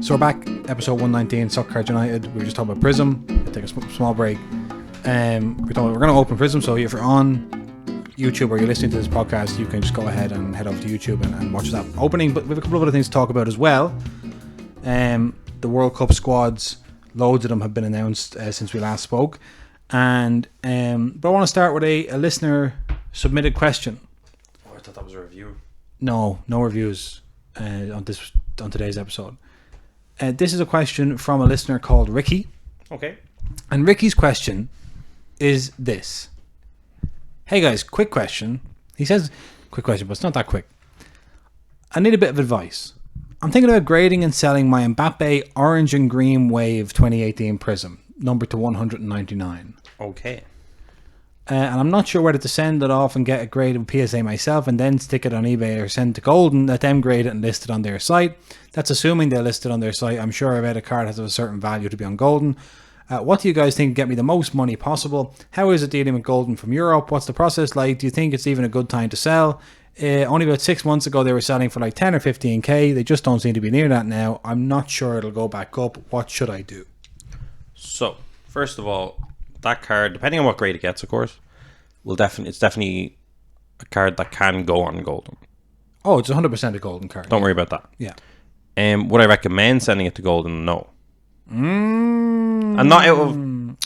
So we're back, episode 119, Soccer Card United. We were just talking about Prism. We'll take a small break. We're going to open Prism, so if you're on YouTube or you're listening to this podcast, you can just go ahead and head over to YouTube and watch that opening. But we have a couple of other things to talk about as well. The World Cup squads, loads of them have been announced since we last spoke. And but I want to start with a listener submitted question. Oh, I thought that was a review. No reviews on today's episode. This is a question from a listener called Ricky. Okay. And Ricky's question is this. Hey guys, quick question. He says, quick question, but it's not that quick. I need a bit of advice. I'm thinking about grading and selling my Mbappe Orange and Green Wave 2018 Prism, numbered to 199. Okay. And I'm not sure whether to send it off and get it graded with PSA myself and then stick it on eBay, or send it to Golden, let them grade it and list it on their site. That's assuming they'll list it on their site. I'm sure I bet a card has a certain value to be on Golden. What do you guys think get me the most money possible? How is it dealing with Golden from Europe? What's the process like? Do you think it's even a good time to sell? Only about 6 months ago they were selling for like 10 or 15k. They just don't seem to be near that now. I'm not sure it'll go back up. What should I do? So, first of all, that card, depending on what grade it gets, of course, it's definitely a card that can go on Golden. Oh, it's 100% a Golden card. Don't worry about that. Yeah. Would I recommend sending it to Golden? No. And not out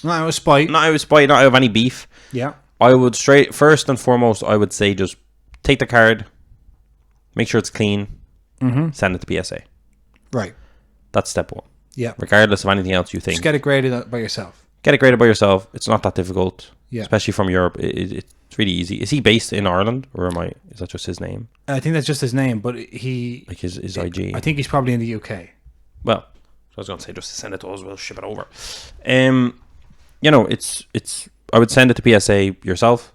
of spite. Not out of any beef. Yeah. I would first and foremost, I would say just take the card, make sure it's clean, send it to PSA. Right. That's step one. Yeah. Regardless of anything else you think. Just get it graded by yourself. Get it graded by yourself. It's not that difficult. Yeah. Especially from Europe. It's really easy. Is he based in Ireland, or is that just his name? I think that's just his name, but he... Like his IG. I think he's probably in the UK. Well, I was going to say just to send it to us, we'll ship it over. It's I would send it to PSA yourself.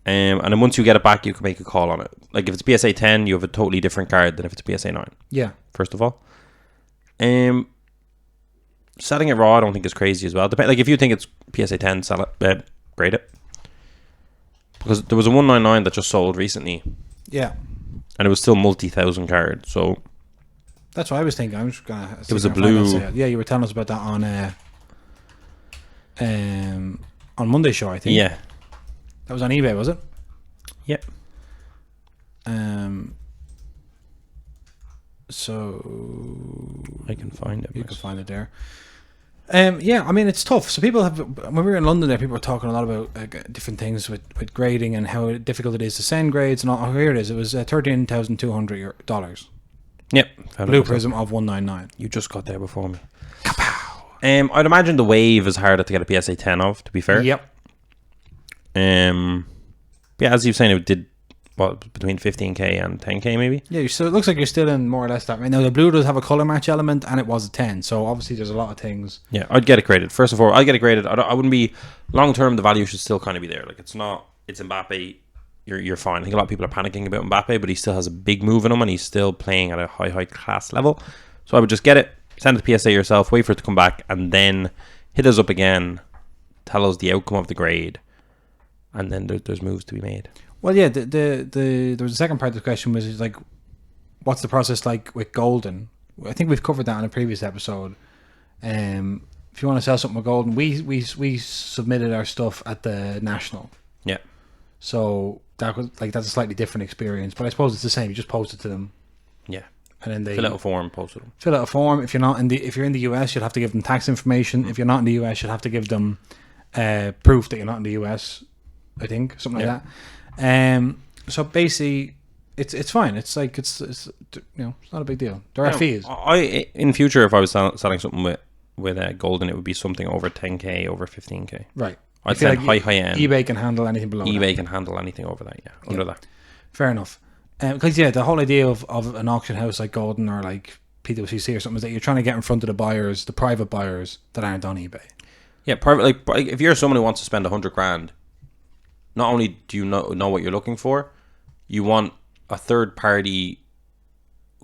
And then once you get it back, you can make a call on it. Like if it's PSA 10, you have a totally different card than if it's PSA 9. Yeah. First of all. Selling it raw, I don't think is crazy as well. Like if you think it's PSA 10, sell it, grade it. Because there was a 199 that just sold recently. Yeah. And it was still multi-thousand card, so... That's what I was thinking. I'm just gonna... It was a blue... Yeah, you were telling us about that on Monday's show, I think. Yeah. That was on eBay, was it? Yep. So... I can find it. You can find it there. Yeah, I mean, it's tough. So people have... When we were in London there, people were talking a lot about different things with grading and how difficult it is to send grades and all. Oh, here it is. It was $13,200. Yep. Blue Prism of 199. You just got there before me. I'd imagine the Wave is harder to get a PSA 10 of, to be fair. Yep. Yeah, as you were saying, it did between 15k and 10k maybe. Yeah, so it looks like you're still in more or less that right now. The blue does have a color match element, and it was a 10. So obviously, there's a lot of things. Yeah, I'd get it graded. First of all, I'd get it graded. I wouldn't be long term. The value should still kind of be there. Like it's Mbappe. You're fine. I think a lot of people are panicking about Mbappe, but he still has a big move in him, and he's still playing at a high class level. So I would just get it, send it to PSA yourself, wait for it to come back, and then hit us up again, tell us the outcome of the grade, and then there's moves to be made. Well, yeah, there was a second part of the question, which is like, what's the process like with Golden? I think we've covered that in a previous episode. If you want to sell something with Golden, we submitted our stuff at the National. Yeah. So that's a slightly different experience, but I suppose it's the same. You just post it to them. Yeah. And then they fill out a form, post it. Fill out a form. If you're in the US, you'll have to give them tax information. If you're not in the US, you'll have to give them proof that you're not in the US. I think something like that. So basically, it's fine. It's like it's it's not a big deal. There are fees. In future, if I was selling something with Golden, it would be something over 10k, over 15k. Right. I'd say like high end. eBay can handle anything below. eBay can handle anything over that. Yeah, under that. Fair enough. Because the whole idea of an auction house like Golden or like PWCC or something is that you're trying to get in front of the buyers, the private buyers that aren't on eBay. Yeah, private. Like if you're someone who wants to spend $100,000, not only do you know what you're looking for, you want a third party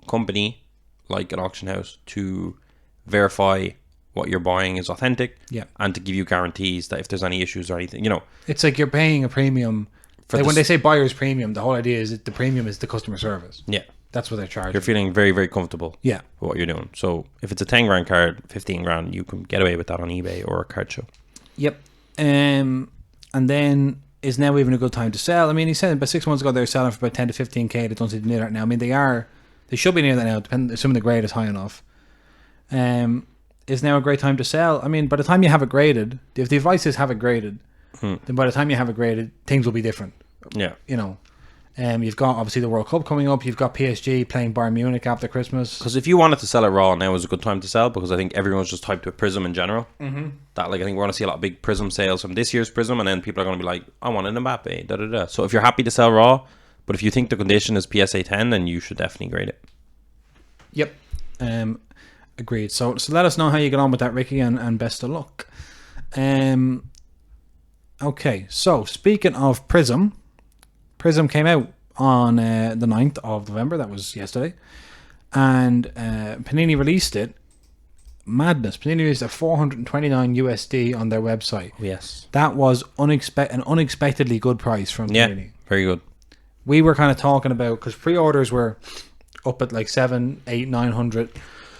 company like an auction house to verify what you're buying is authentic, and to give you guarantees that if there's any issues or anything, it's like you're paying a premium. When they say buyer's premium, the whole idea is that the premium is the customer service. Yeah, That's what they're charging. You're feeling very, very comfortable Yeah. with what you're doing. So if it's a 10 grand card, 15 grand, you can get away with that on eBay or a card show. Yep. And then is now even a good time to sell? I mean, he said about 6 months ago they were selling for about 10 to 15k. They don't seem to be near that now. I mean, they should be near that now, assuming the grade is high enough. Is now a great time to sell? I mean, by the time you have it graded, if the advice is have it graded, then by the time you have it graded, things will be different. Yeah. You know. You've got obviously the World Cup coming up. You've got PSG playing Bayern Munich after Christmas. Because if you wanted to sell it raw, now is a good time to sell, because I think everyone's just hyped with Prism in general. Mm-hmm. That, like, I think we're going to see a lot of big Prism sales from this year's Prism, and then people are going to be like, I want an Mbappe, da da da. So if you're happy to sell raw, but if you think the condition is PSA 10, then you should definitely grade it. Yep. Agreed. So let us know how you get on with that, Ricky, and best of luck. Okay, so speaking of Prism came out on the 9th of November. That was yesterday. And Panini released it. Madness. Panini released at $429 USD on their website. Yes. That was an unexpectedly good price from Panini. Yeah, very good. We were kind of talking about, because pre-orders were up at like 700, 800, 900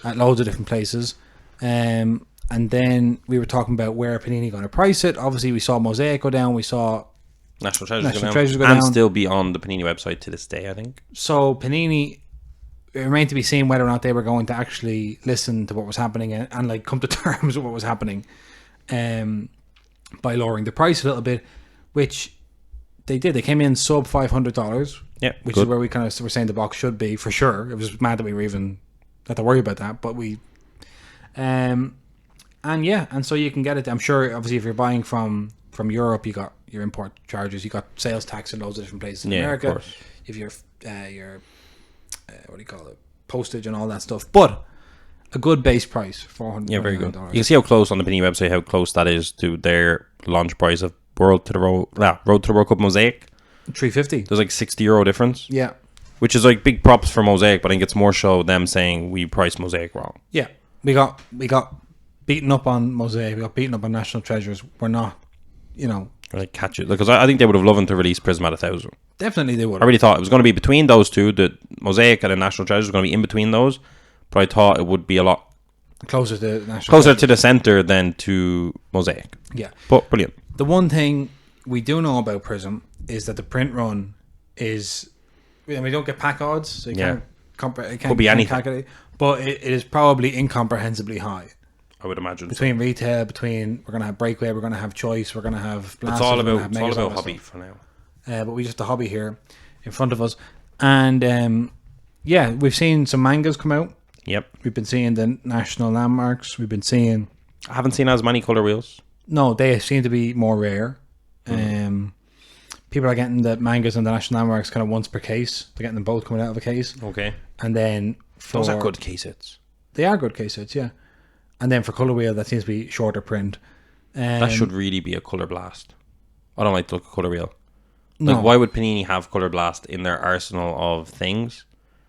at loads of different places. And then we were talking about where Panini going to price it. Obviously, we saw Mosaic go down. We saw National Treasures go and down. still be on the Panini website to this day, I think. So Panini, it remained to be seen whether or not they were going to actually listen to what was happening and like come to terms with what was happening by lowering the price a little bit, which they did. They came in sub $500, which is where we kind of were saying the box should be for sure. It was mad that we were even had to worry about that, but we and so you can get it. I'm sure obviously if you're buying from Europe, you got your import charges, you got sales tax in loads of different places in America. Of course. If your what do you call it, postage and all that stuff, but a good base price, $400. Yeah, very good. You can see how close on the Panini website, how close that is to their launch price of Road to the World Cup Mosaic. $350. There's like €60 difference. Yeah, which is like big props for Mosaic, but I think it's more so them saying we priced Mosaic wrong. Yeah, we got beaten up on Mosaic. We got beaten up on National Treasures. We're not, Like catch it, because I think they would have loved to release Prism at 1,000. Definitely they would. I really thought it was going to be between those two. The Mosaic and the National Treasures was going to be in between those, but I thought it would be a lot closer to National closer Treasures. to the center than to Mosaic. Yeah, but brilliant. The one thing we do know about Prism is that the print run is, and we don't get pack odds, so you can't could be anything, calculate, but it is probably incomprehensibly high. I would imagine between retail, we're going to have breakaway, we're going to have choice, we're going to have blasters, it's all about hobby for now. But we just have the hobby here in front of us, and we've seen some mangas come out. Yep, we've been seeing the national landmarks. We've been seeing. I haven't seen as many color wheels. No, they seem to be more rare. People are getting the mangas and the national landmarks kind of once per case. They're getting them both coming out of a case. Okay, and then those are good case hits. They are good case hits, yeah. And then for color wheel, that seems to be shorter print. That should really be a color blast. I don't like the look of color wheel. No. Like, why would Panini have color blast in their arsenal of things?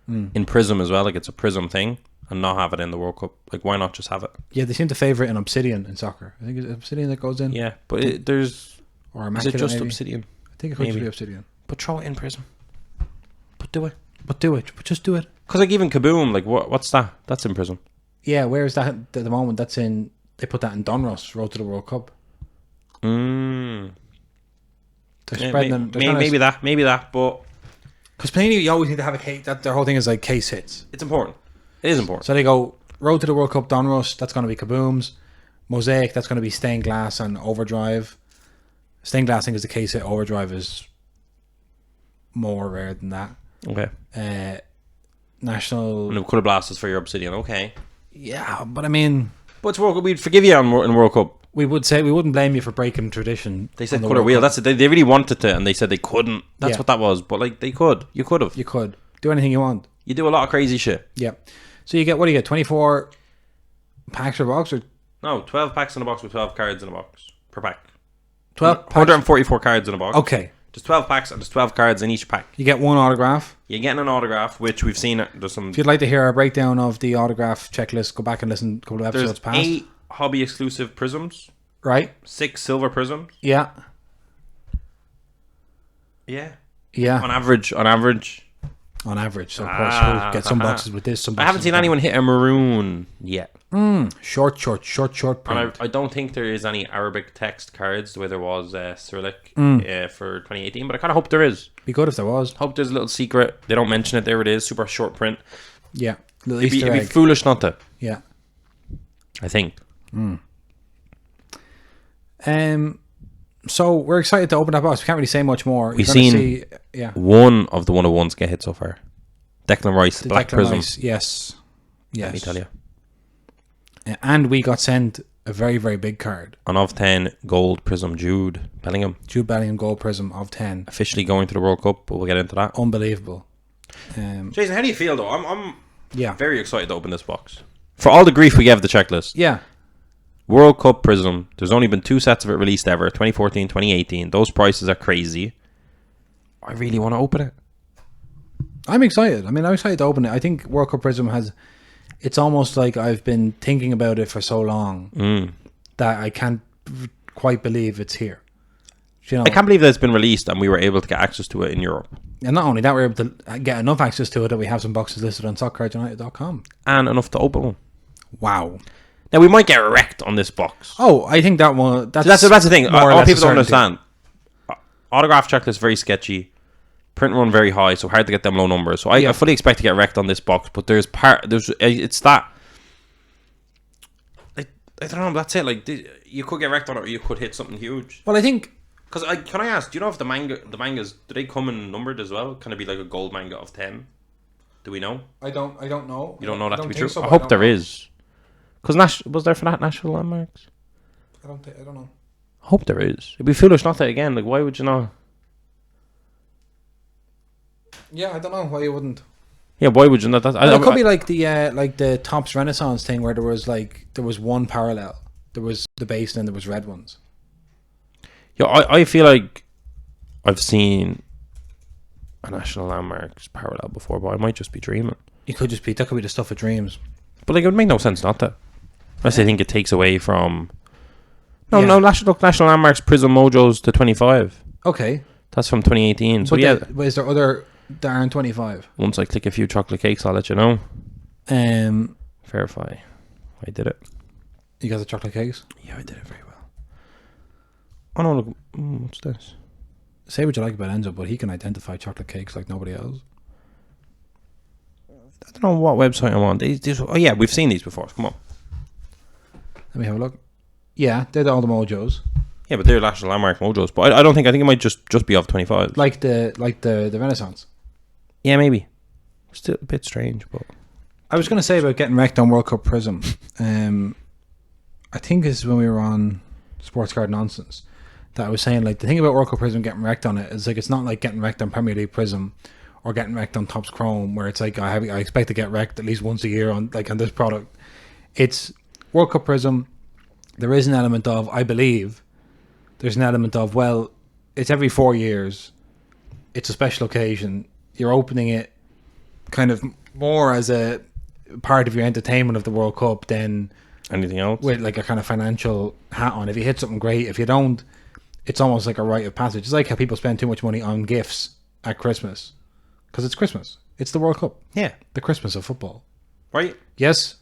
In Prism as well, like it's a Prism thing, and not have it in the World Cup. Like, why not just have it? Yeah, they seem to favour it in Obsidian in soccer. I think it's Obsidian that goes in. Yeah, but there's... Or is it just maybe? Obsidian? I think it could be Obsidian. But throw it in Prism. But do it. But just do it. Because like even Kaboom, like what's that? That's in Prism. Yeah, where is that at the moment? That's in... They put that in Donruss, Road to the World Cup. They're spreading them. Maybe that, but... Because Panini, you always need to have a case. That their whole thing is like case hits. It's important. It is important. So they go Road to the World Cup, Donruss. That's going to be Kaboom's. Mosaic. That's going to be Stained Glass and Overdrive. Stained Glass, I think, is the case hit. Overdrive is more rare than that. Okay. National. And Color Blast is for your Obsidian. Okay. Yeah, but I mean, but it's World Cup. We'd forgive you in World Cup. We would say we wouldn't blame you for breaking tradition. They said color wheel. That's it. They really wanted to, and they said they couldn't. That's what that was. But like they could. You could have. You could do anything you want. You do a lot of crazy shit. Yeah. So you get, what do you get? 24 packs or box, or no? 12 packs in a box with 12 cards in a box per pack. 12. 144 cards in a box. Okay. There's 12 packs and there's 12 cards in each pack. You get one autograph. You're getting an autograph, which we've seen. There's some. If you'd like to hear a breakdown of the autograph checklist, go back and listen to a couple of episodes past. 8 hobby exclusive prisms. Right. 6 silver prisms. Yeah. Yeah. Yeah. On average, on average. So of course we'll get some boxes with this. Some I haven't boxes seen with anyone hit a maroon yet. short print. And I don't think there is any Arabic text cards the way there was Cyrillic for 2018, but I kind of hope there is. Be good if there was. Hope there's a little secret. They don't mention it. There it is. Super short print. Yeah, little It'd Easter be egg. foolish not to. Yeah. I think. So we're excited to open that box. We can't really say much more. We've seen one of the 101s get hit so far. Declan Rice, the Black Declan Prism. Rice, yes. Let me tell you. And we got sent a very, very big card. An of 10 gold Prism Jude Bellingham. Jude Bellingham gold prism of 10. Officially going to the World Cup, but we'll get into that. Unbelievable. Jason, how do you feel though? I'm very excited to open this box. For all the grief we gave the checklist. Yeah. World Cup Prism. There's only been 2 sets of it released ever. 2014, 2018. Those prices are crazy. I really want to open it. I'm excited. I mean, I'm excited to open it. I think World Cup Prism has... It's almost like I've been thinking about it for so long that I can't quite believe it's here. You know, I can't believe that it's been released and we were able to get access to it in Europe. and not only that, we're able to get enough access to it that we have some boxes listed on SoccerCardsUnited.com. And enough to open one. Wow. Now, we might get wrecked on this box. Oh, I think that one... That's the thing. more or All less people a don't certainty. understand. Autograph checklist very sketchy. Print run very high, so hard to get them low numbers. So I fully expect to get wrecked on this box, but it's that... I don't know, that's it. Like, you could get wrecked on it or you could hit something huge. Well, I think... Because can I ask, do you know if the mangas, do they come in numbered as well? Can it be like a gold manga of 10? Do we know? I don't know. You don't know that to be true? So, I hope there is. Because was there for that National Landmarks? I don't know. I hope there is. It'd be foolish not to again. Like, why would you not? Yeah, I don't know why you wouldn't. Yeah, why would you not? It could be like the Topps Renaissance thing where there was one parallel. There was the base and then there was red ones. Yeah, I feel like I've seen a National Landmarks parallel before, but I might just be dreaming. That could be the stuff of dreams. But like, it would make no sense not to. Unless I think it takes away from... No, National Landmarks Prism Mojos to 25. Okay. That's from 2018. So but is there other that aren't 25? Once I click a few chocolate cakes, I'll let you know. Verify. I did it. You got the chocolate cakes? Yeah, I did it very well. Oh no, look. What's this? Say what you like about Enzo, but he can identify chocolate cakes like nobody else. I don't know what website I'm on. Oh yeah, we've seen these before. Come on. Let me have a look. Yeah, they're all the Mojos. Yeah, but they're National Landmark Mojos. But I think it might just be off 25. Like the Renaissance. Yeah, maybe. Still a bit strange, but I was going to say about getting wrecked on World Cup Prism. I think this is when we were on Sports Card Nonsense that I was saying, like, the thing about World Cup Prism getting wrecked on it is like it's not like getting wrecked on Premier League Prism or getting wrecked on Topps Chrome, where it's like I expect to get wrecked at least once a year on this product. It's World Cup Prism. There is an element of, I believe, there's an element of, well, it's every 4 years. It's a special occasion. You're opening it kind of more as a part of your entertainment of the World Cup than anything else. With like a kind of financial hat on. If you hit something great, if you don't, it's almost like a rite of passage. It's like how people spend too much money on gifts at Christmas. Because it's Christmas. It's the World Cup. Yeah. The Christmas of football. Right. Yes.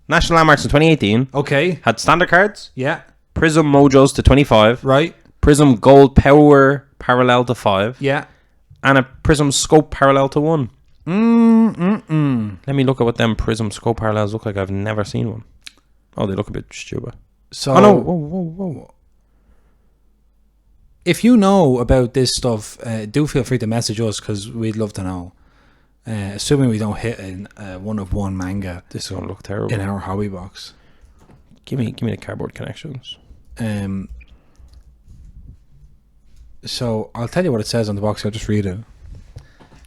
National Landmarks in 2018. Okay. Had standard cards. Yeah. Prism Mojos to 25. Right. Prism Gold Power parallel to 5. Yeah. And a Prism Scope parallel to 1. Let me look at what them Prism Scope parallels look like. I've never seen one. Oh, they look a bit stupid. So, oh no! Whoa! If you know about this stuff, do feel free to message us because we'd love to know. Assuming we don't hit a one of one manga, This is gonna look terrible in our hobby box. Give me the cardboard connections. So I'll tell you what it says on the box. I'll just read it.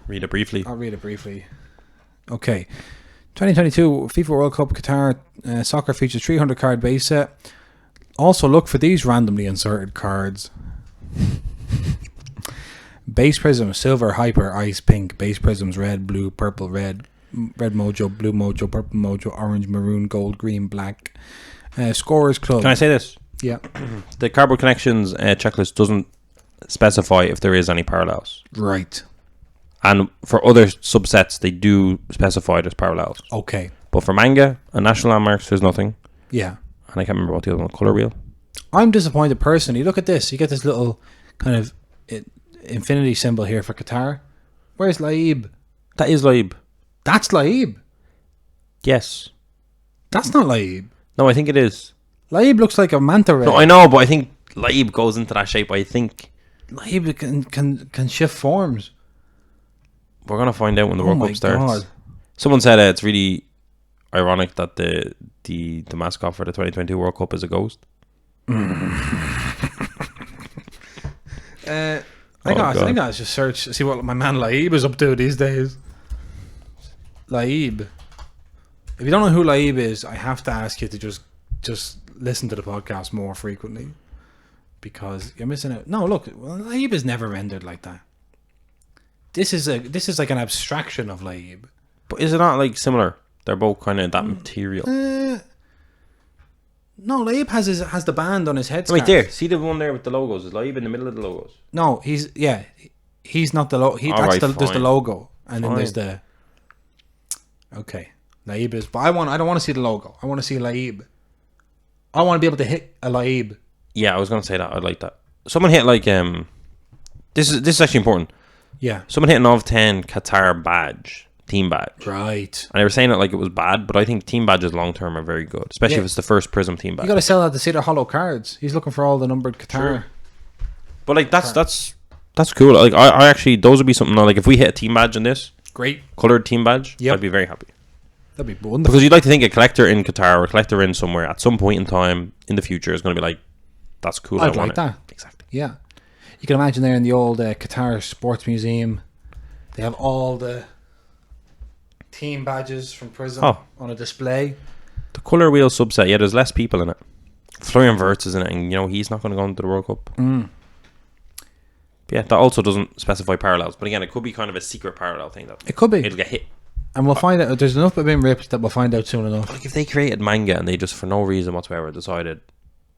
Read it briefly. I'll read it briefly. Okay. 2022 FIFA World Cup Qatar soccer features 300 card base set. Also look for these randomly inserted cards. Base Prism, Silver, Hyper, Ice, Pink. Base Prisms, Red, Blue, Purple, Red Mojo, Blue Mojo, Purple Mojo, Orange, Maroon, Gold, Green, Black. Scorers Club. Can I say this? Yeah. The cardboard connections checklist doesn't specify if there is any parallels. Right. And for other subsets, they do specify it as parallels. Okay. But for manga and national landmarks, there's nothing. Yeah. And I can't remember what the other one, color wheel. I'm disappointed personally. Look at this. You get this little kind of infinity symbol here for Qatar. Where's Laib? That is Laib. That's Laib. Yes. That's not Laib. No, I think it is. Laib looks like a manta ray. No, I know, but I think Laib goes into that shape. I think Laib can shift forms. we're gonna find out when the World my Cup starts. God. Someone said it's really ironic that the mascot for the 2022 World Cup is a ghost. I think I just search see what my man Laib is up to these days. Laib. If you don't know who Laib is, I have to ask you to just listen to the podcast more frequently, because you're missing out. No, look, Laib is never rendered like that. This is like an abstraction of Laib. But is it not like similar? They're both kind of that material. No, Laib has the band on his head. Wait there, see the one there with the logos? Is Laib in the middle of the logos? No, he's not the logo. There's the logo, and then there's the. Okay, Laib is. But I don't want to see the logo. I want to see Laib. I want to be able to hit a Laib. Yeah, I was gonna say that. I'd like that. Someone hit like This is actually important. Yeah. Someone hit an of 10 Qatar badge, team badge. Right. And they were saying it like it was bad, but I think team badges long term are very good, especially if it's the first Prism team badge. You got to sell that to see their hollow cards. He's looking for all the numbered Qatar. True. But like that's cool. Like I actually, those would be something like if we hit a team badge in this, great colored team badge, Yep. I'd be very happy. That'd be wonderful. Because you'd like to think a collector in Qatar or a collector in somewhere at some point in time in the future is going to be like, that's cool. I'd I want like that. Exactly. Yeah. You can imagine there in the old Qatar Sports Museum, they have all the team badges from Prism on a display. The color wheel subset, yeah, there's less people in it. Florian Wirtz is in it, and you know he's not going to go into the World Cup. Yeah, that also doesn't specify parallels, but again, it could be kind of a secret parallel thing that It could be. it'll get hit. And we'll find out. There's enough of being ripped that we'll find out soon enough. Like if they created manga and they just for no reason whatsoever decided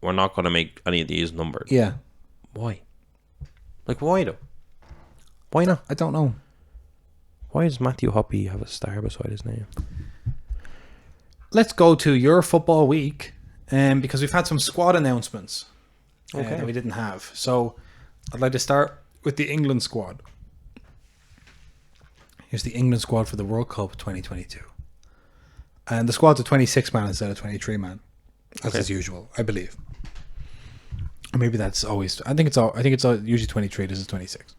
we're not going to make any of these numbered. Yeah. Why? Like why though? Why not? I don't know. Why does Matthew Hoppy have a star beside his name? Let's go to your football week, because we've had some squad announcements that we didn't have. So I'd like to start with the England squad. Here's the England squad for the World Cup 2022. And the squad's a 26 man instead of 23 man, as usual, I believe. Or maybe that's always. I think it's usually 23. This is 26.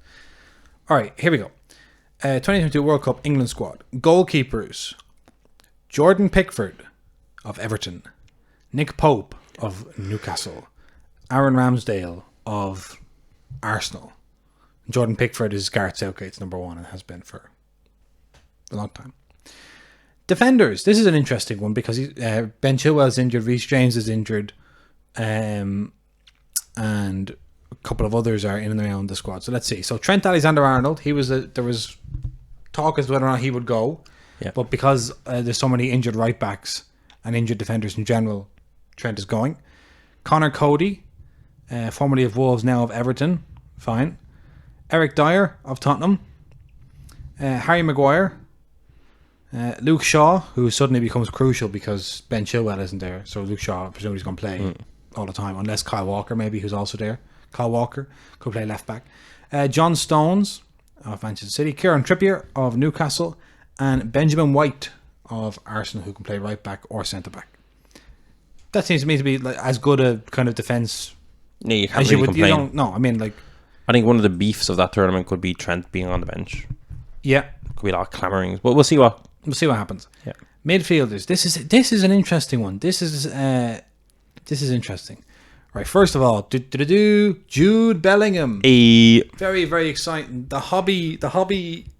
All right, here we go. 2022 World Cup England squad. Goalkeepers: Jordan Pickford of Everton, Nick Pope of Newcastle, Aaron Ramsdale of Arsenal. Jordan Pickford is Gareth Southgate's number one and has been for a long time. Defenders. This is an interesting one because Ben Chilwell's injured, Reece James is injured, and a couple of others are in and around the squad. So let's see. So Trent Alexander-Arnold, there was talk as to whether or not he would go, but because there's so many injured right backs and injured defenders in general, Trent is going. Connor Cody, formerly of Wolves, now of Everton, fine. Eric Dyer of Tottenham, Harry Maguire, Luke Shaw, who suddenly becomes crucial because Ben Chilwell isn't there, so Luke Shaw presumably is going to play all the time, unless Kyle Walker maybe, who's also there. Kyle Walker could play left back. John Stones of Manchester City, Kieran Trippier of Newcastle, and Benjamin White of Arsenal, who can play right back or centre back. That seems to me to be like as good a kind of defence Yeah, you can't as really you would. complain. You don't. No, I mean like. I think one of the beefs of that tournament could be Trent being on the bench. Yeah, Could be a lot of clamouring, but we'll see what happens. Yeah. Midfielders. This is an interesting one. This is interesting. Right. First of all, Jude Bellingham. Very, very exciting. The hobby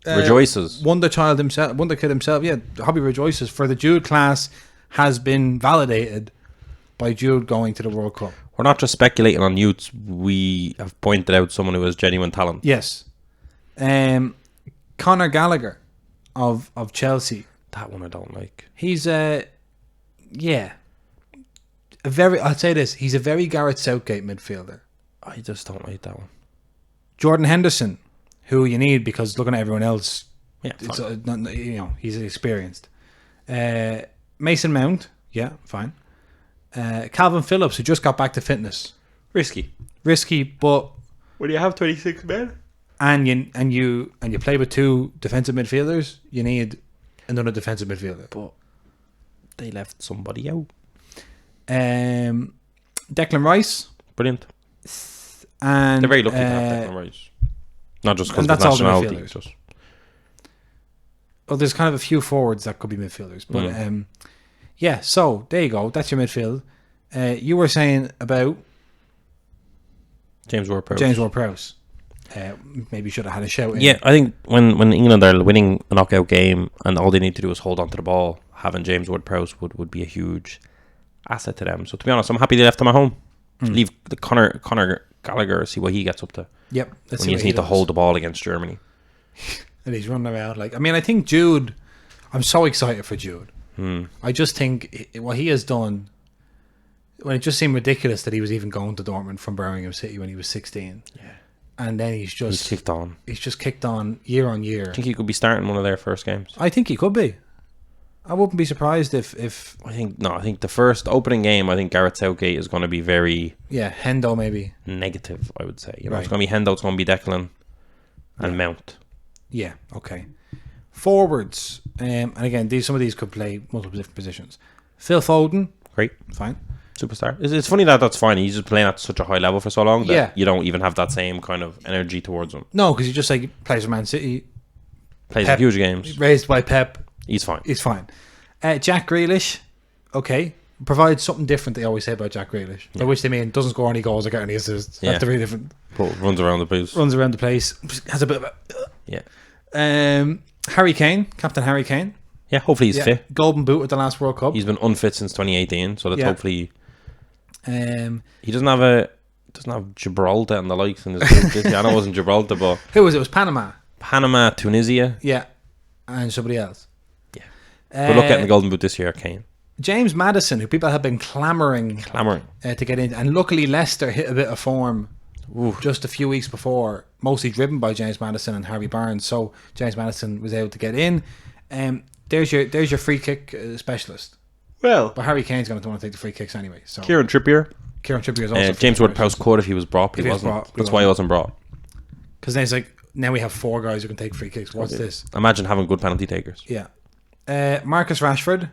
rejoices. Wonder kid himself. Yeah, the hobby rejoices for the Jude class has been validated by Jude going to the World Cup. We're not just speculating on youths. We have pointed out someone who has genuine talent. Yes. Conor Gallagher of Chelsea. That one I don't like. He's I'd say this, he's a very Gareth Southgate midfielder. I just don't like that one. Jordan Henderson, who you need because looking at everyone else, Yeah, it's fine. he's experienced. Mason Mount, yeah, fine. Calvin Phillips, who just got back to fitness, risky, but When you have 26 men, and you play with two defensive midfielders, you need another defensive midfielder. but they left somebody out. Declan Rice, Brilliant. and They're very lucky to have Declan Rice. Not just because and of that's all the nationality. midfielders. Just well, there's kind of a few forwards that could be midfielders, but yeah. So there you go. That's your midfield. You were saying about James Ward-Prowse. James Ward-Prowse. Maybe should have had a shout. Yeah, I think when England are winning a knockout game and all they need to do is hold on to the ball, having James Ward-Prowse would be a huge asset to them. So to be honest, I'm happy they left him at home. Leave the Conor Gallagher, see what he gets up to. Yep. Let's When see you what just he need to does. hold the ball against Germany. And he's running around like. I mean, I think Jude. I'm so excited for Jude. I just think what he has done. When it just seemed ridiculous that he was even going to Dortmund from Birmingham City when he was 16. Yeah. And then he's Kicked on. He's just kicked on year on year. I think he could be starting one of their first games. I think he could be. I wouldn't be surprised if I think the first opening game, I think Gareth Southgate is going to be very Hendo maybe. negative, I would say. It's Right. going to be Hendo, it's going to be Declan and Mount. Yeah, okay. Forwards, and again, some of these could play multiple different positions. Phil Foden, Great. fine. Superstar. It's funny that's fine. He's just playing at such a high level for so long that Yeah. you don't even have that same kind of energy towards him. No, because he just like plays for Man City, Plays Pep. huge games. raised by Pep. He's fine. He's fine. Jack Grealish, okay, provides something different. They always say about Jack Grealish, by which they mean doesn't score any goals or get any assists. Yeah. That's the really different. But runs around the place. Runs around the place, has a bit of a. Yeah. Harry Kane, Captain Harry Kane. Yeah, hopefully he's Yeah, fit. Golden Boot at the last World Cup. He's been unfit since 2018, so that's Yeah. hopefully he doesn't have Gibraltar and the likes in his group this year. I know it wasn't Gibraltar, but Who was it? It was Panama. Tunisia. Yeah, and somebody else. Yeah. Good luck getting the Golden Boot this year, Kane. James Maddison, who people have been clamouring to get in, and luckily Leicester hit a bit of form just a few weeks before, mostly driven by James Maddison and Harvey Barnes. So James Maddison was able to get in. There's your free kick specialist. Well, But Harry Kane's going to want to take the free kicks anyway. So Kieran Trippier. Kieran Trippier is also James Ward-Prowse could if he was brought, but If he he was wasn't. brought, he That's why he wasn't brought. because then it's like now we have 4 guys who can take free kicks. What's this? Imagine having good penalty takers. Yeah. Marcus Rashford,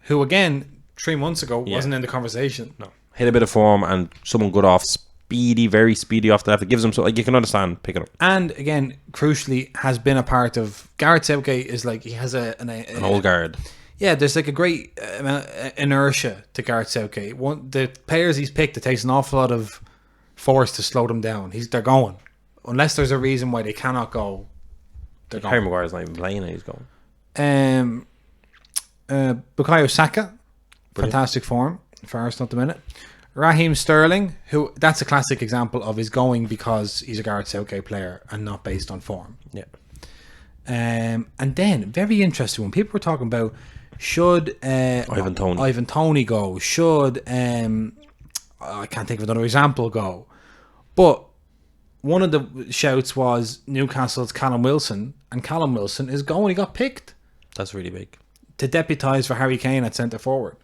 who again 3 months ago wasn't in the conversation. No. Hit a bit of form and someone good off, very speedy off the left. It gives him so like you can understand picking up. And again, crucially, has been a part of Gareth Southgate. Is like he has An old guard. Yeah, there's like a great inertia to Gareth Southgate. The players he's picked, it takes an awful lot of force to slow them down. They're going. Unless there's a reason why they cannot go, they're Harry going. Maguire's not even playing and he's going. Bukayo Saka, fantastic form for Arsenal at the minute. Raheem Sterling, who that's a classic example of is going because he's a Gareth Southgate player and not based on form. Yeah. And then, very interesting one. People were talking about should Ivan Toney go? Should I can't think of another example go? But one of the shouts was Newcastle's Callum Wilson, and Callum Wilson is going. He got picked That's really big. to deputise for Harry Kane at centre forward.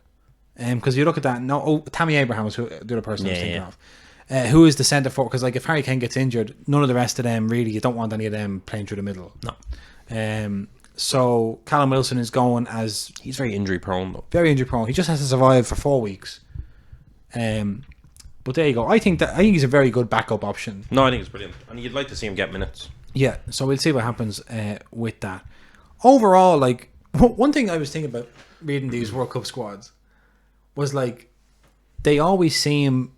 Because you look at that, Tammy Abraham was the other person I was thinking of. Who is the centre forward? Because like if Harry Kane gets injured, none of the rest of them really. You don't want any of them playing through the middle. No. So Callum Wilson is going as He's very injury prone though. very injury prone. He just has to survive for 4 weeks. But there you go. I think he's a very good backup option. No, I think it's brilliant. And you'd like to see him get minutes. Yeah. So we'll see what happens with that. Overall, like one thing I was thinking about reading these World Cup squads was like it always seems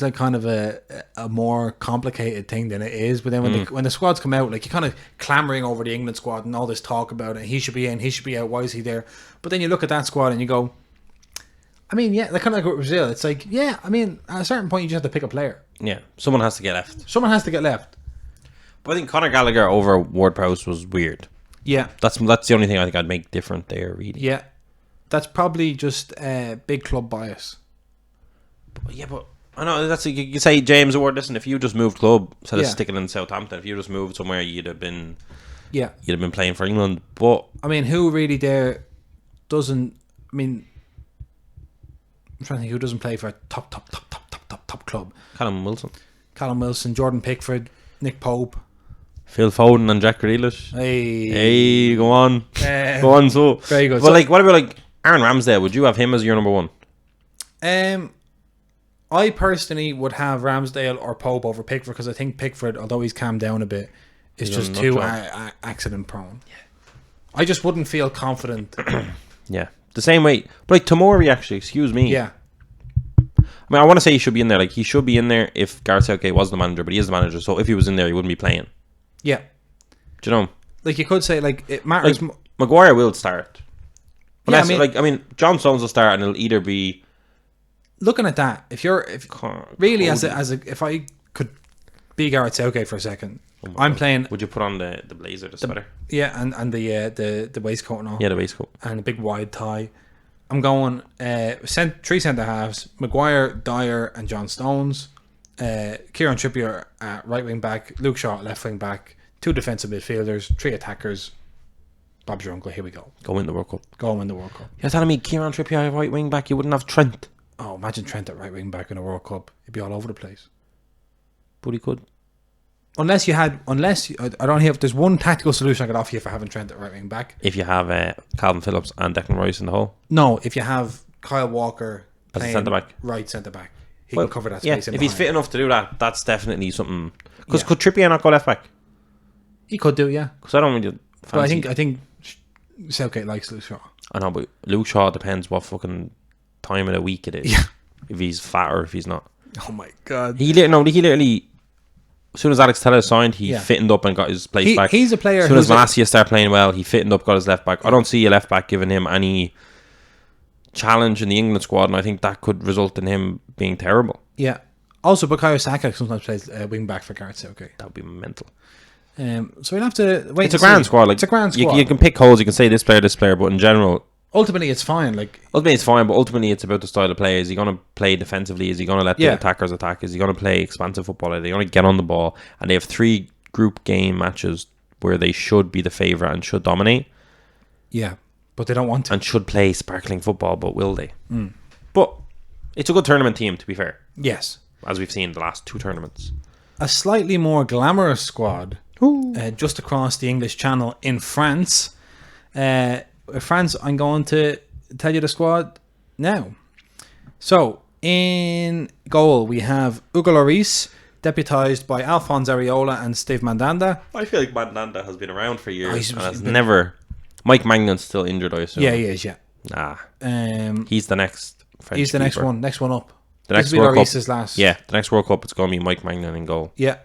like kind of a more complicated thing than it is. But then when the squads come out, like you're kind of clamoring over the England squad and all this talk about it. He should be in, he should be out. Why is he there? But then you look at that squad and you go, I mean, yeah, they're kind of like with Brazil. It's like, yeah, I mean, at a certain point you just have to pick a player. Yeah. Someone has to get left. Someone has to get left. But I think Conor Gallagher over Ward-Prowse was weird. Yeah, That's the only thing I think I'd make different there, really. yeah, that's probably just big club bias. Yeah, but I know that's you can say James Ward. Listen, if you just moved club instead of Yeah. sticking in Southampton, if you just moved somewhere, you'd have been Yeah. playing for England. But I mean, who really there doesn't? I mean, I'm trying to think who doesn't play for a top club. Callum Wilson, Callum Wilson, Jordan Pickford, Nick Pope. Phil Foden, and Jack Grealish. Hey, Go on, go on. So very good. But So- like, what about like Aaron Ramsdale? Would you have him as your number one? I personally would have Ramsdale or Pope over Pickford because I think Pickford, although he's calmed down a bit, is He's just done a too nut job. accident prone. Yeah. I just wouldn't feel confident. Yeah, the same way. But like Tomori, actually, excuse me. Yeah. I mean, I want to say he should be in there. Like, he should be in there if Gareth Southgate was the manager, but he is the manager. So if he was in there, he wouldn't be playing. Yeah. Do you know? Like you could say, like it matters. Like Maguire will start. Yeah, Unless, I mean, John Stones will start, and it'll either be looking at that, if really as a if I could be Gareth Southgate for a second, I'm playing. Would you put on the blazer, the sweater? Yeah, and the waistcoat and all. Yeah, the waistcoat. And a big wide tie. I'm going three centre halves: Maguire, Dyer, and John Stones. Kieran Trippier at right wing back, Luke Shaw at left wing back, 2 defensive midfielders, 3 attackers. Bob's your uncle. Here we go. Go win the World Cup. Go and win the World Cup. You're telling me Kieran Trippier right wing back, you wouldn't have Trent? Oh, imagine Trent at right wing back in a World Cup. He'd be all over the place. But he could. I don't hear if there's one tactical solution I could offer you for having Trent at right wing back. If you have Calvin Phillips and Declan Rice in the hole. No, if you have Kyle Walker As a playing centre-back. right centre back, he can cover that Yeah, space. if he's fit enough to do that, that's definitely something. Because Yeah. could Trippier not go left back? He could do, yeah. Because I don't really But I fancy. think Southgate likes Luke Shaw. I know, but Luke Shaw depends what fucking time of the week it is. Yeah. If he's fat or if he's not. Oh my god. He literally, as soon as Alex Telles signed, he Yeah. fitted up and got his place back. He's a player As soon as who's Malacia started playing well, he fitted up, got his left back. I don't see a left back giving him any challenge in the England squad, and I think that could result in him being terrible. yeah. Also, Bukayo Saka sometimes plays wing back for Gareth Southgate. That would be mental. So we'll have to wait. It's a and grand see. squad. Like, It's a grand squad. You can pick holes. You can say this player, but in general, Ultimately, it's fine. Like ultimately it's fine. But ultimately, it's about the style of play. Is he going to play defensively? Is he going to let the Yeah. attackers attack? Is he going to play expansive football? Are they going to get on the ball? And they have 3 group game matches where they should be the favourite and should dominate yeah, but they don't want to. and should play sparkling football. But will they? But it's a good tournament team, to be fair, Yes, as we've seen the last 2 tournaments. a slightly more glamorous squad just across the English Channel in France. France, I'm going to tell you the squad now. So, in goal, we have Hugo Lloris, deputised by Alphonse Areola and Steve Mandanda. I feel like Mandanda has been around for years he's and has been- never. Mike Magnan's still injured, I assume. Yeah, he is, yeah. Nah, Um, he's the next French he's the next keeper. one up. The This next will be World Cup. Lloris's last. Yeah, the next World Cup, it's going to be Mike Magnan in goal. Yeah.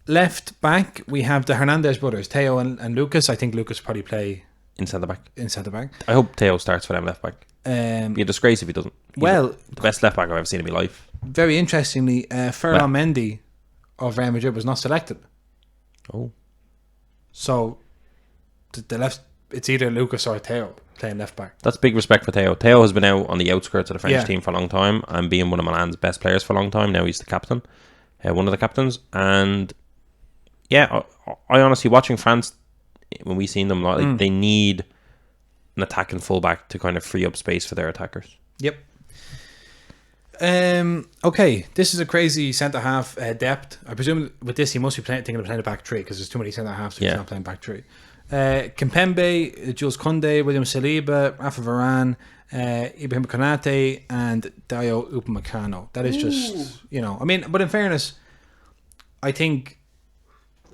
Left back, we have the Hernandez brothers, Theo and Lucas. I think Lucas probably play In centre back. in centre back. I hope Theo starts for them left back. It'd be a disgrace if he doesn't. He's Well, the best left back I've ever seen in my life. very interestingly, Ferland Mendy of Real Madrid was not selected. Oh. So the left, it's either Lucas or Theo playing left back. That's big respect for Theo. Theo has been out on the outskirts of the French Yeah. team for a long time and being one of Milan's best players for a long time. Now he's the captain, one of the captains. And yeah, I honestly, watching France, when we seen them, like they need an attacking fullback to kind of free up space for their attackers. Yep. Okay, this is a crazy centre half depth. I presume with this he must be thinking of playing a back 3 because there's too many centre halves. So he's Yeah. not playing back 3. Kimpembe, Jules Koundé, William Saliba, Rafa Varane, Ibrahim Konate, and Dayo Upamecano. That is just, I mean, but in fairness, I think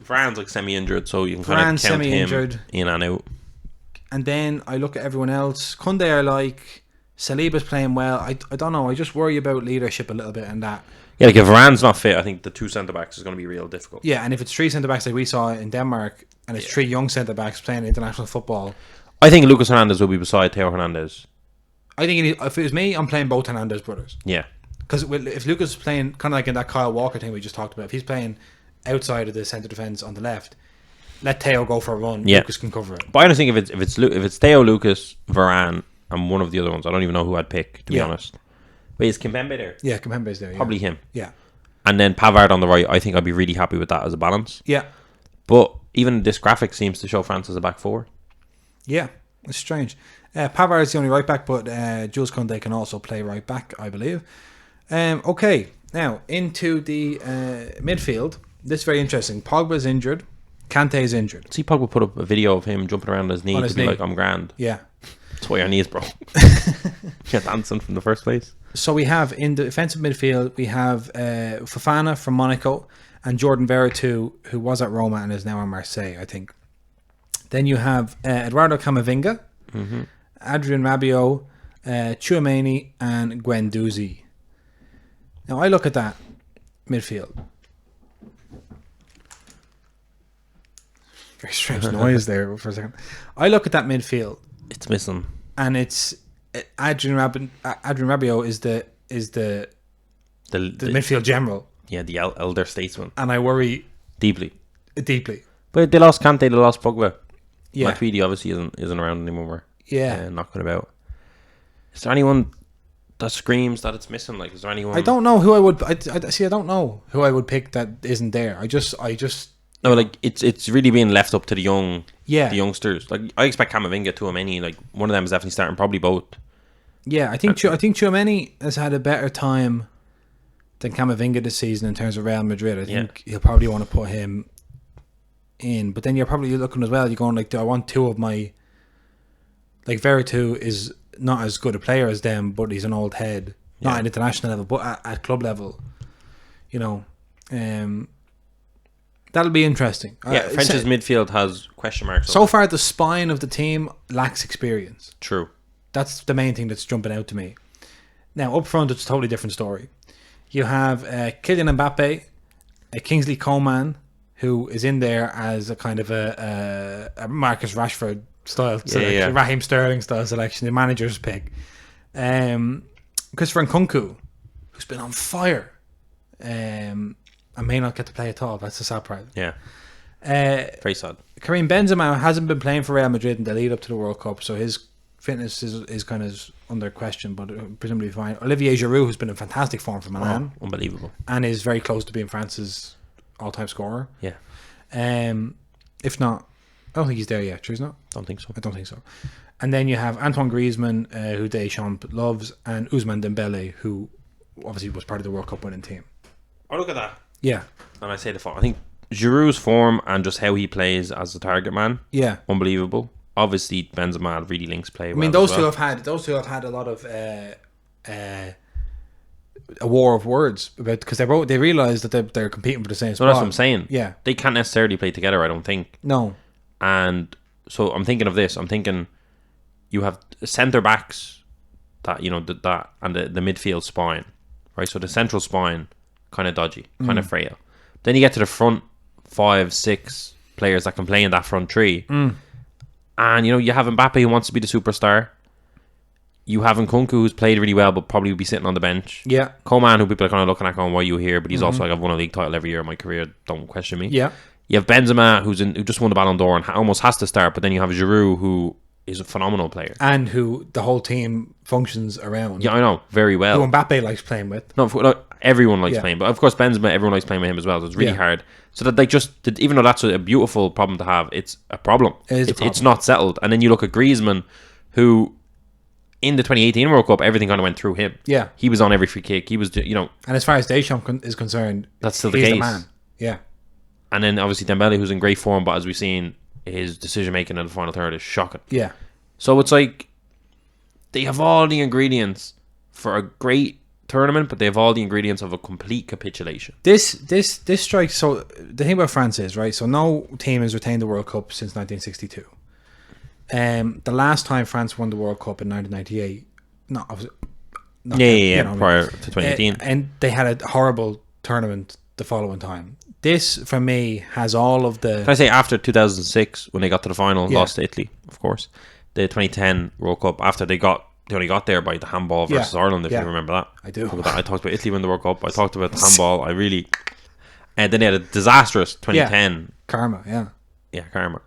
Varane's like semi-injured, so you can kind Varane's of count semi-injured. him in and out. and then I look at everyone else. Koundé I like. Saliba's playing well. I don't know. I just worry about leadership a little bit and that. Yeah, like if Varane's not fit, I think the 2 centre-backs is going to be real difficult. Yeah, and if it's 3 centre-backs like we saw in Denmark, and it's 3 young centre-backs playing international football, I think Lucas Hernandez will be beside Theo Hernandez. I think if it was me, I'm playing both Hernandez brothers. Yeah. Because if Lucas is playing, kind of like in that Kyle Walker thing we just talked about, if he's playing outside of the centre defence on the left, let Theo go for a run. Yeah. Lucas can cover it. But I don't think if it's Theo, Lucas, Varane, and one of the other ones, I don't even know who I'd pick, to be Yeah. honest. Wait, is Kimpembe there? Yeah, Kimpembe's there. Probably him. Yeah. And then Pavard on the right. I think I'd be really happy with that as a balance. Yeah. But even this graphic seems to show France as a back four. Yeah. It's strange. Pavard is the only right back, but Jules Koundé can also play right back, I believe. Okay. Now, into the midfield. This is very interesting. Pogba's injured. Kante's injured. See, Pogba put up a video of him jumping around his knee On his to be knee. like, I'm grand. Yeah. That's why your knees broke. You're dancing from the first place. So we have in the defensive midfield, we have Fofana from Monaco and Jordan Veretout, who was at Roma and is now in Marseille, I think. Then you have Eduardo Camavinga, Adrien Rabiot, Tchouaméni, and Guendouzi. Now I look at that midfield. Very strange noise there for a second. I look at that midfield. It's missing. And it's Adrien Rabiot is the midfield general. Yeah, the elder statesman. And I worry Deeply. But they lost Kante, they lost Pogba. yeah, Matuidi obviously isn't around anymore. yeah. Knocking about. Is there anyone that screams that it's missing? Like, is there anyone? I don't know who I would. I don't know who I would pick that isn't there. I just. No, like it's really being left up to the young, Yeah. the youngsters. Like I expect Camavinga, Tchouaméni, like one of them is definitely starting. Probably both. Yeah, I think Tchouaméni has had a better time than Camavinga this season in terms of Real Madrid. I think he'll probably want to put him in, but then you're probably looking as well. You're going like, do I want two of my? Like Veretout is not as good a player as them, but he's an old head, not at international level, but at club level. You know, that'll be interesting. Yeah, French's midfield has question marks. So far, the spine of the team lacks experience. True. That's the main thing that's jumping out to me. Now, up front, it's a totally different story. You have Kylian Mbappe, Kingsley Coman, who is in there as a kind of a Marcus Rashford style selection, Raheem Sterling style selection, the manager's pick. Christopher Nkunku, who's been on fire, and may not get to play at all. That's the sad part. Yeah. Very sad. Karim Benzema hasn't been playing for Real Madrid in the lead up to the World Cup, so his fitness is kind of under question, but presumably fine. Olivier Giroud, who's been in fantastic form for Milan, Unbelievable, and is very close to being France's all-time scorer. Yeah. If not, I don't think he's there yet. Sure, he's not. Don't think so. I don't think so. And then you have Antoine Griezmann, who Deschamps loves, and Ousmane Dembele, who obviously was part of the World Cup winning team. Oh, look at that. Yeah. And I say the form. I think Giroud's form and just how he plays as the target man, Yeah. unbelievable. Obviously, Benzema really links play. I mean, those two have had a lot of a war of words about, because they realised that they're competing for the same spot. No, that's what I'm saying. Yeah. They can't necessarily play together, I don't think. No. And so I'm thinking of this. I'm thinking you have centre backs that that and the midfield spine, right? So the central spine kind of dodgy, kind of frail. Then you get to the front 5, 6 players that can play in that front three. And, you have Mbappe who wants to be the superstar. You have Nkunku who's played really well but probably would be sitting on the bench. Yeah. Coman, who people are kind of looking at going, why are you here? But he's also like, I've won a league title every year in my career. Don't question me. Yeah. You have Benzema who just won the Ballon d'Or and almost has to start. But then you have Giroud who is a phenomenal player. And who the whole team functions around. Yeah, I know. Very well. Who Mbappe likes playing with. No, everyone likes playing. But of course, Benzema, everyone likes playing with him as well. So it's really hard. So that even though that's a beautiful problem to have, it's a problem. It's not settled. And then you look at Griezmann, who in the 2018 World Cup, everything kind of went through him. Yeah. He was on every free kick. He was, And as far as Deschamps is concerned, that's still he's the case. the man. Yeah. And then obviously Dembele, who's in great form, but as we've seen, his decision making in the final third is shocking. Yeah. So it's like they have all the ingredients for a great tournament, but they have all the ingredients of a complete capitulation. This strikes. So the thing about France is, right, so no team has retained the World Cup since 1962. The last time France won the World Cup in 1998, prior to 2018, and they had a horrible tournament the following time. This, for me, has all of the... Can I say after 2006, when they got to the final, lost to Italy, of course. The 2010 World Cup, after they only got there by the handball versus Ireland, if you remember that. I do. I talked about Italy winning the World Cup. I talked about the handball. And then they had a disastrous 2010. Karma, yeah. Yeah, karma.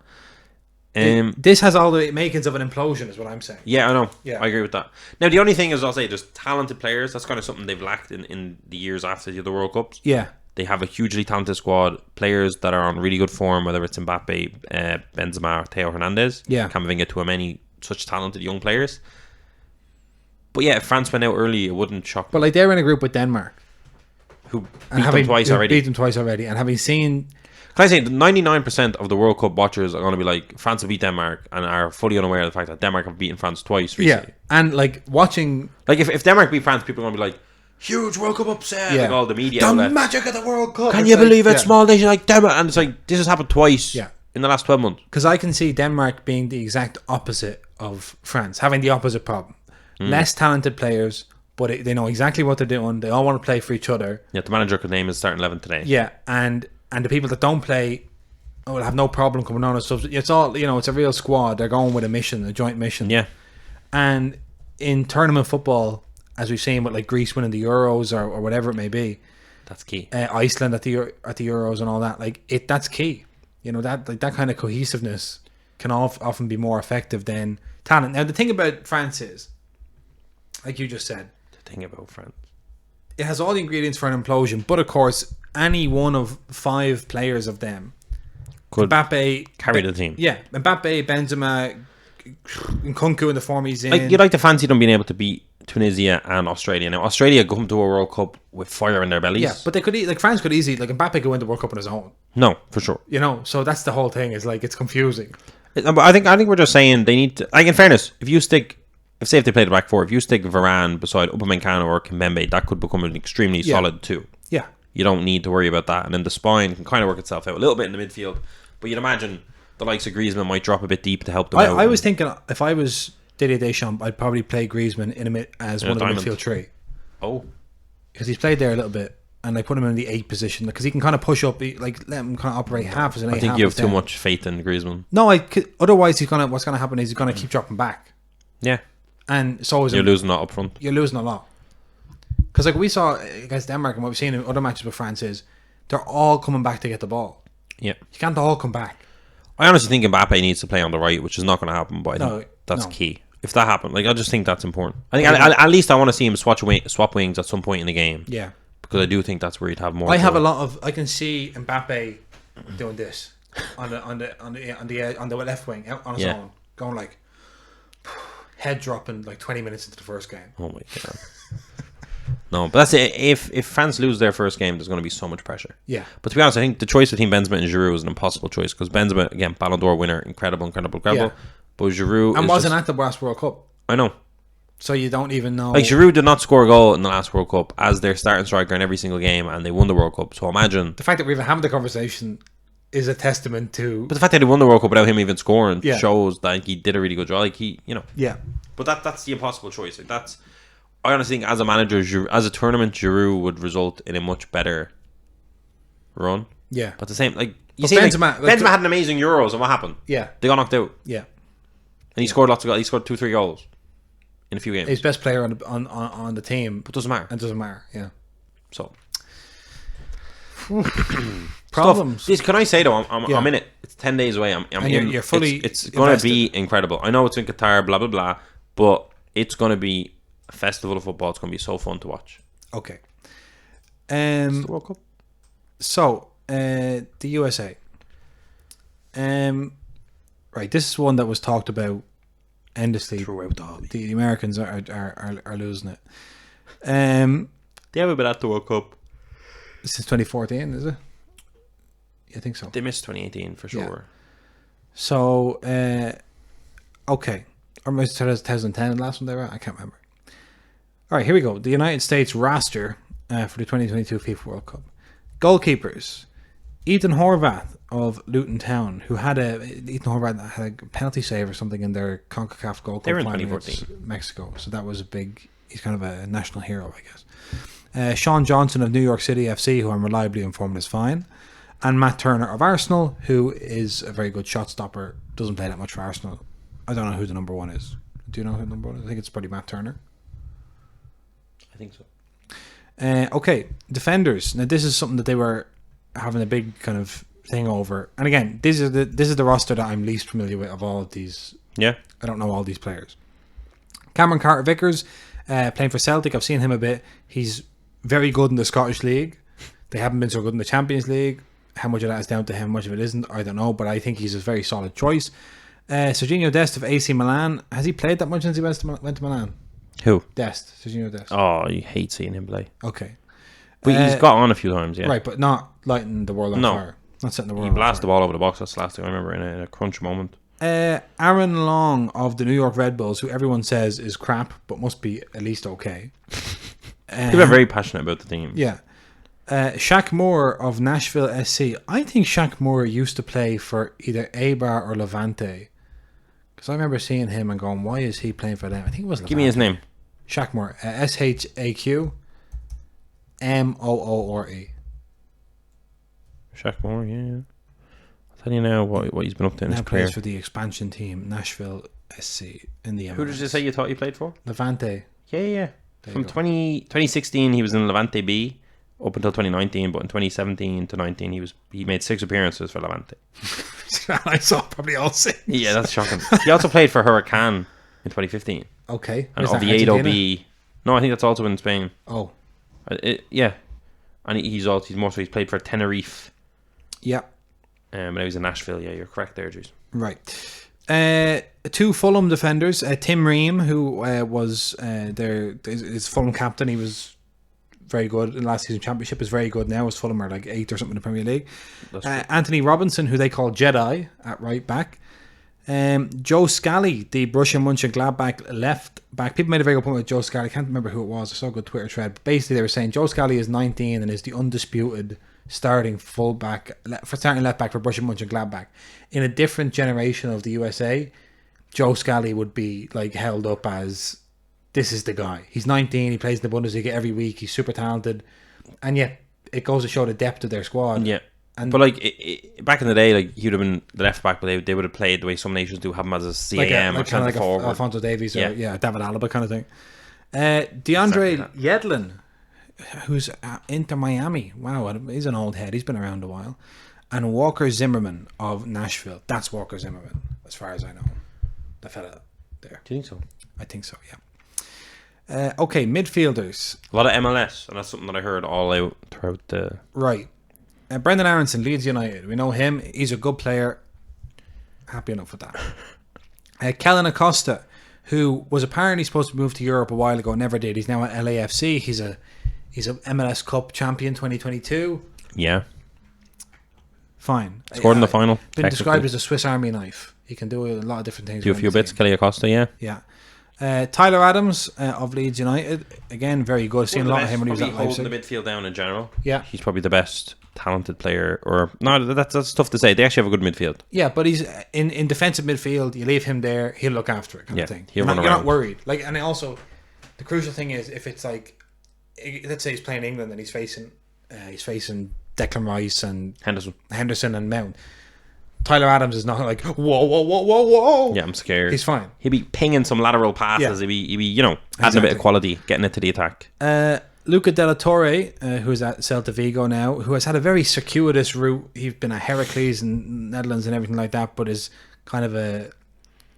This has all the makings of an implosion, is what I'm saying. Yeah, I know. Yeah. I agree with that. Now, the only thing is, I'll say, there's talented players. That's kind of something they've lacked in the years after the other World Cups. Yeah. They have a hugely talented squad. Players that are on really good form, whether it's Mbappe, Benzema, or Theo Hernandez. Yeah. Camavinga, Tchouaméni, such talented young players. But yeah, if France went out early, it wouldn't shock me. But like they're in a group with Denmark. Who beat them twice already. Beat them twice already. And having seen... Can I say, 99% of the World Cup watchers are going to be like, France will beat Denmark, and are fully unaware of the fact that Denmark have beaten France twice recently. Yeah. And like watching... Like if Denmark beat France, people are going to be like, huge World Cup upset. Like all the media outlets. Magic of the World Cup. Can you believe it? Small nation like Denmark. And it's like, this has happened twice in the last 12 months. Because I can see Denmark being the exact opposite of France, having the opposite problem. Less talented players, but they know exactly what they're doing. They all want to play for each other. Yeah, the manager could name his starting 11 today. Yeah, and the people that don't play will have no problem coming on as substitute. It's all, it's a real squad. They're going with a mission, a joint mission. Yeah. And in tournament football, as we've seen with like Greece winning the Euros or whatever it may be, that's key. Iceland at the Euros and all that, that's key. That kind of cohesiveness can often be more effective than talent. Now the thing about France is, like you just said, the thing about France, it has all the ingredients for an implosion. But of course, any one of 5 players of them could Mbappe carry the team. Yeah, Mbappe, Benzema, Nkunku in the form he's in. Like, you'd like to fancy them being able to beat Tunisia and Australia. Now, Australia come to a World Cup with fire in their bellies. Yeah, but they could France could easily, like Mbappe could win the World Cup on his own. No, for sure. So that's the whole thing. Is like it's confusing. But I think we're just saying they need to. Like, in fairness, if they play the back four, if you stick Varane beside Upamecano or Kimpembe, that could become an extremely solid 2. Yeah, you don't need to worry about that, and then the spine can kind of work itself out a little bit in the midfield. But you'd imagine the likes of Griezmann might drop a bit deep to help them out. I was thinking if I was Didier Deschamps, I'd probably play Griezmann as one of the midfield 3. Oh, because he's played there a little bit, and I put him in the 8 position because he can kind of push up, let him kind of operate half as an 8. I think you have too much faith in Griezmann. No, otherwise what's gonna happen is he's gonna keep dropping back. Yeah, and so you're losing that up front. You're losing a lot because like we saw against Denmark and what we've seen in other matches with France is they're all coming back to get the ball. Yeah, you can't all come back. I honestly think Mbappe needs to play on the right, which is not going to happen. But I think that's key. If that happened, I just think that's important. I think at least I want to see him swap wings at some point in the game. Yeah, because I do think that's where he'd have more. I can see Mbappe doing this on the left wing on his own, going like head dropping like 20 minutes into the first game. Oh my god. No, but that's it. If France lose their first game, there's going to be so much pressure. Yeah. But to be honest, I think the choice between Benzema and Giroud is an impossible choice because Benzema, again, Ballon d'Or winner, incredible. Yeah. But Giroud wasn't at the last World Cup. I know. So you don't even know. Like, Giroud did not score a goal in the last World Cup as their starting striker in every single game, and they won the World Cup. So imagine the fact that we're even having the conversation is a testament to. But the fact that he won the World Cup without him even scoring shows that he did a really good job. Like Yeah. But that's the impossible choice. Like, that's. I honestly think as a manager, as a tournament, Giroud would result in a much better run. Yeah. But the same, like, Benzema had an amazing Euros, and what happened? Yeah. They got knocked out. Yeah. And he scored lots of goals. He scored 2-3 goals in a few games. He's best player on the team. But it doesn't matter. It doesn't matter, yeah. So. Problems. Can I say, though, I'm in it. It's 10 days away. I'm in. You're fully It's going to be incredible. I know it's in Qatar, blah, blah, blah. But it's going to be a festival of football. It's going to be so fun to watch. Okay. It's the World Cup. So, the USA. Right, this is one that was talked about endlessly. Throughout the Americans are losing it. They haven't been at the World Cup since 2014, is it? I think so. They missed 2018 for sure. Yeah. So, okay. Or maybe 2010, the last one they were at? I can't remember. All right, here we go. The United States roster for the 2022 FIFA World Cup. Goalkeepers. Ethan Horvath of Luton Town, who had a penalty save or something in their CONCACAF Gold Cup. They were in final 2014. against Mexico. So that was a big... He's kind of a national hero, I guess. Sean Johnson of New York City FC, who I'm reliably informed is fine. And Matt Turner of Arsenal, who is a very good shot stopper. Doesn't play that much for Arsenal. I don't know who the number 1 is. Do you know who the number 1 is? I think it's probably Matt Turner. I think so. Okay, defenders. Now, this is something that they were having a big kind of thing over. And again, this is the roster that I'm least familiar with of all of these. Yeah. I don't know all these players. Cameron Carter-Vickers, playing for Celtic. I've seen him a bit. He's very good in the Scottish League. They haven't been so good in the Champions League. How much of that is down to him, much of it isn't, I don't know. But I think he's a very solid choice. Serginho Dest of AC Milan. Has he played that much since he went to Milan? Who? Dest. Serginho Dest. Oh, you hate seeing him play. Okay. But he's got on a few times, yeah. Right, but not lighting the world on fire. Not setting the world He on fire. blasted the ball over the box. That's the last thing I remember in a crunch moment. Aaron Long of the New York Red Bulls, who everyone says is crap, but must be at least okay. People are very passionate about the team. Yeah. Shaq Moore of Nashville SC. I think Shaq Moore used to play for either Eibar or Levante. Because I remember seeing him and going, why is he playing for them? I think it was Levante. Give me his name. Shaq Moore. SHAQ MOORE. Shaq Moore, yeah. I'll tell you now what he's been up to in his Now career. plays for the expansion team, Nashville SC, in the MLS. Who did you say you thought he played for? Levante. Yeah. There From you go. 2016, he was in Levante B up until 2019, but in 2017 to 19, he made 6 appearances for Levante. I saw probably all 6. Yeah, that's shocking. He also played for Huracan in 2015. Okay. And Is that Oviedo Argentina? B. No, I think that's also in Spain. Oh. Yeah. And he's played for Tenerife. Yeah. And he was in Nashville. Yeah, you're correct there, Juice. Right. 2 Fulham defenders. Tim Ream, who was his Fulham captain. He was very good in last season championship. Is very good now. As Fulham are like 8th or something in the Premier League. Anthony Robinson, who they call Jedi at right back. Joe Scally, the Borussia Mönchengladbach left back. People made a very good point with Joe Scally. I can't remember who it was. I saw a good Twitter thread. But basically, they were saying Joe Scally is 19 and is the undisputed starting left back for Borussia Mönchengladbach. In a different generation of the USA, Joe Scally would be like held up as this is the guy. He's 19. He plays in the Bundesliga every week. He's super talented, and yet it goes to show the depth of their squad. Yeah. And but like back in the day, like he would have been the left back, but they would have played the way some nations do, have him as a CAM or centre forward. Alphonso Davies or David Alaba kind of thing. Exactly DeAndre Yedlin, who's Inter Miami. Wow, he's an old head. He's been around a while. And Walker Zimmerman of Nashville. That's Walker Zimmerman, as far as I know. The fella there. Do you think so? I think so, yeah. Okay, midfielders. A lot of MLS, and that's something that I heard all out throughout the... Right. Brendan Aronson, Leeds United. We know him. He's a good player. Happy enough with that. Kellen Acosta, who was apparently supposed to move to Europe a while ago, never did. He's now at LAFC. He's a MLS Cup champion 2022. Yeah. Fine. Scored in the final. Been described as a Swiss Army knife. He can do a lot of different things. Do a few bits. Kelly Acosta, yeah. Yeah. Tyler Adams of Leeds United. Again, very good. Seen a lot of him when he was at Leipzig. Holding the midfield down in general. Yeah. He's probably the best talented player. Or no, that's tough to say. They actually have a good midfield. Yeah, but he's in defensive midfield. You leave him there, he'll look after it, kind of thing. You're not worried. Like, and also, the crucial thing is if it's like, let's say he's playing England and he's facing Declan Rice and Henderson and Mount. Tyler Adams is not like whoa. Yeah, I'm scared. He's fine. He'll be pinging some lateral passes. Yeah. He'll be adding a bit of quality, getting it to the attack. Luca Della Torre, who's at Celta Vigo now, who has had a very circuitous route. He's been at Heracles and Netherlands and everything like that, but is kind of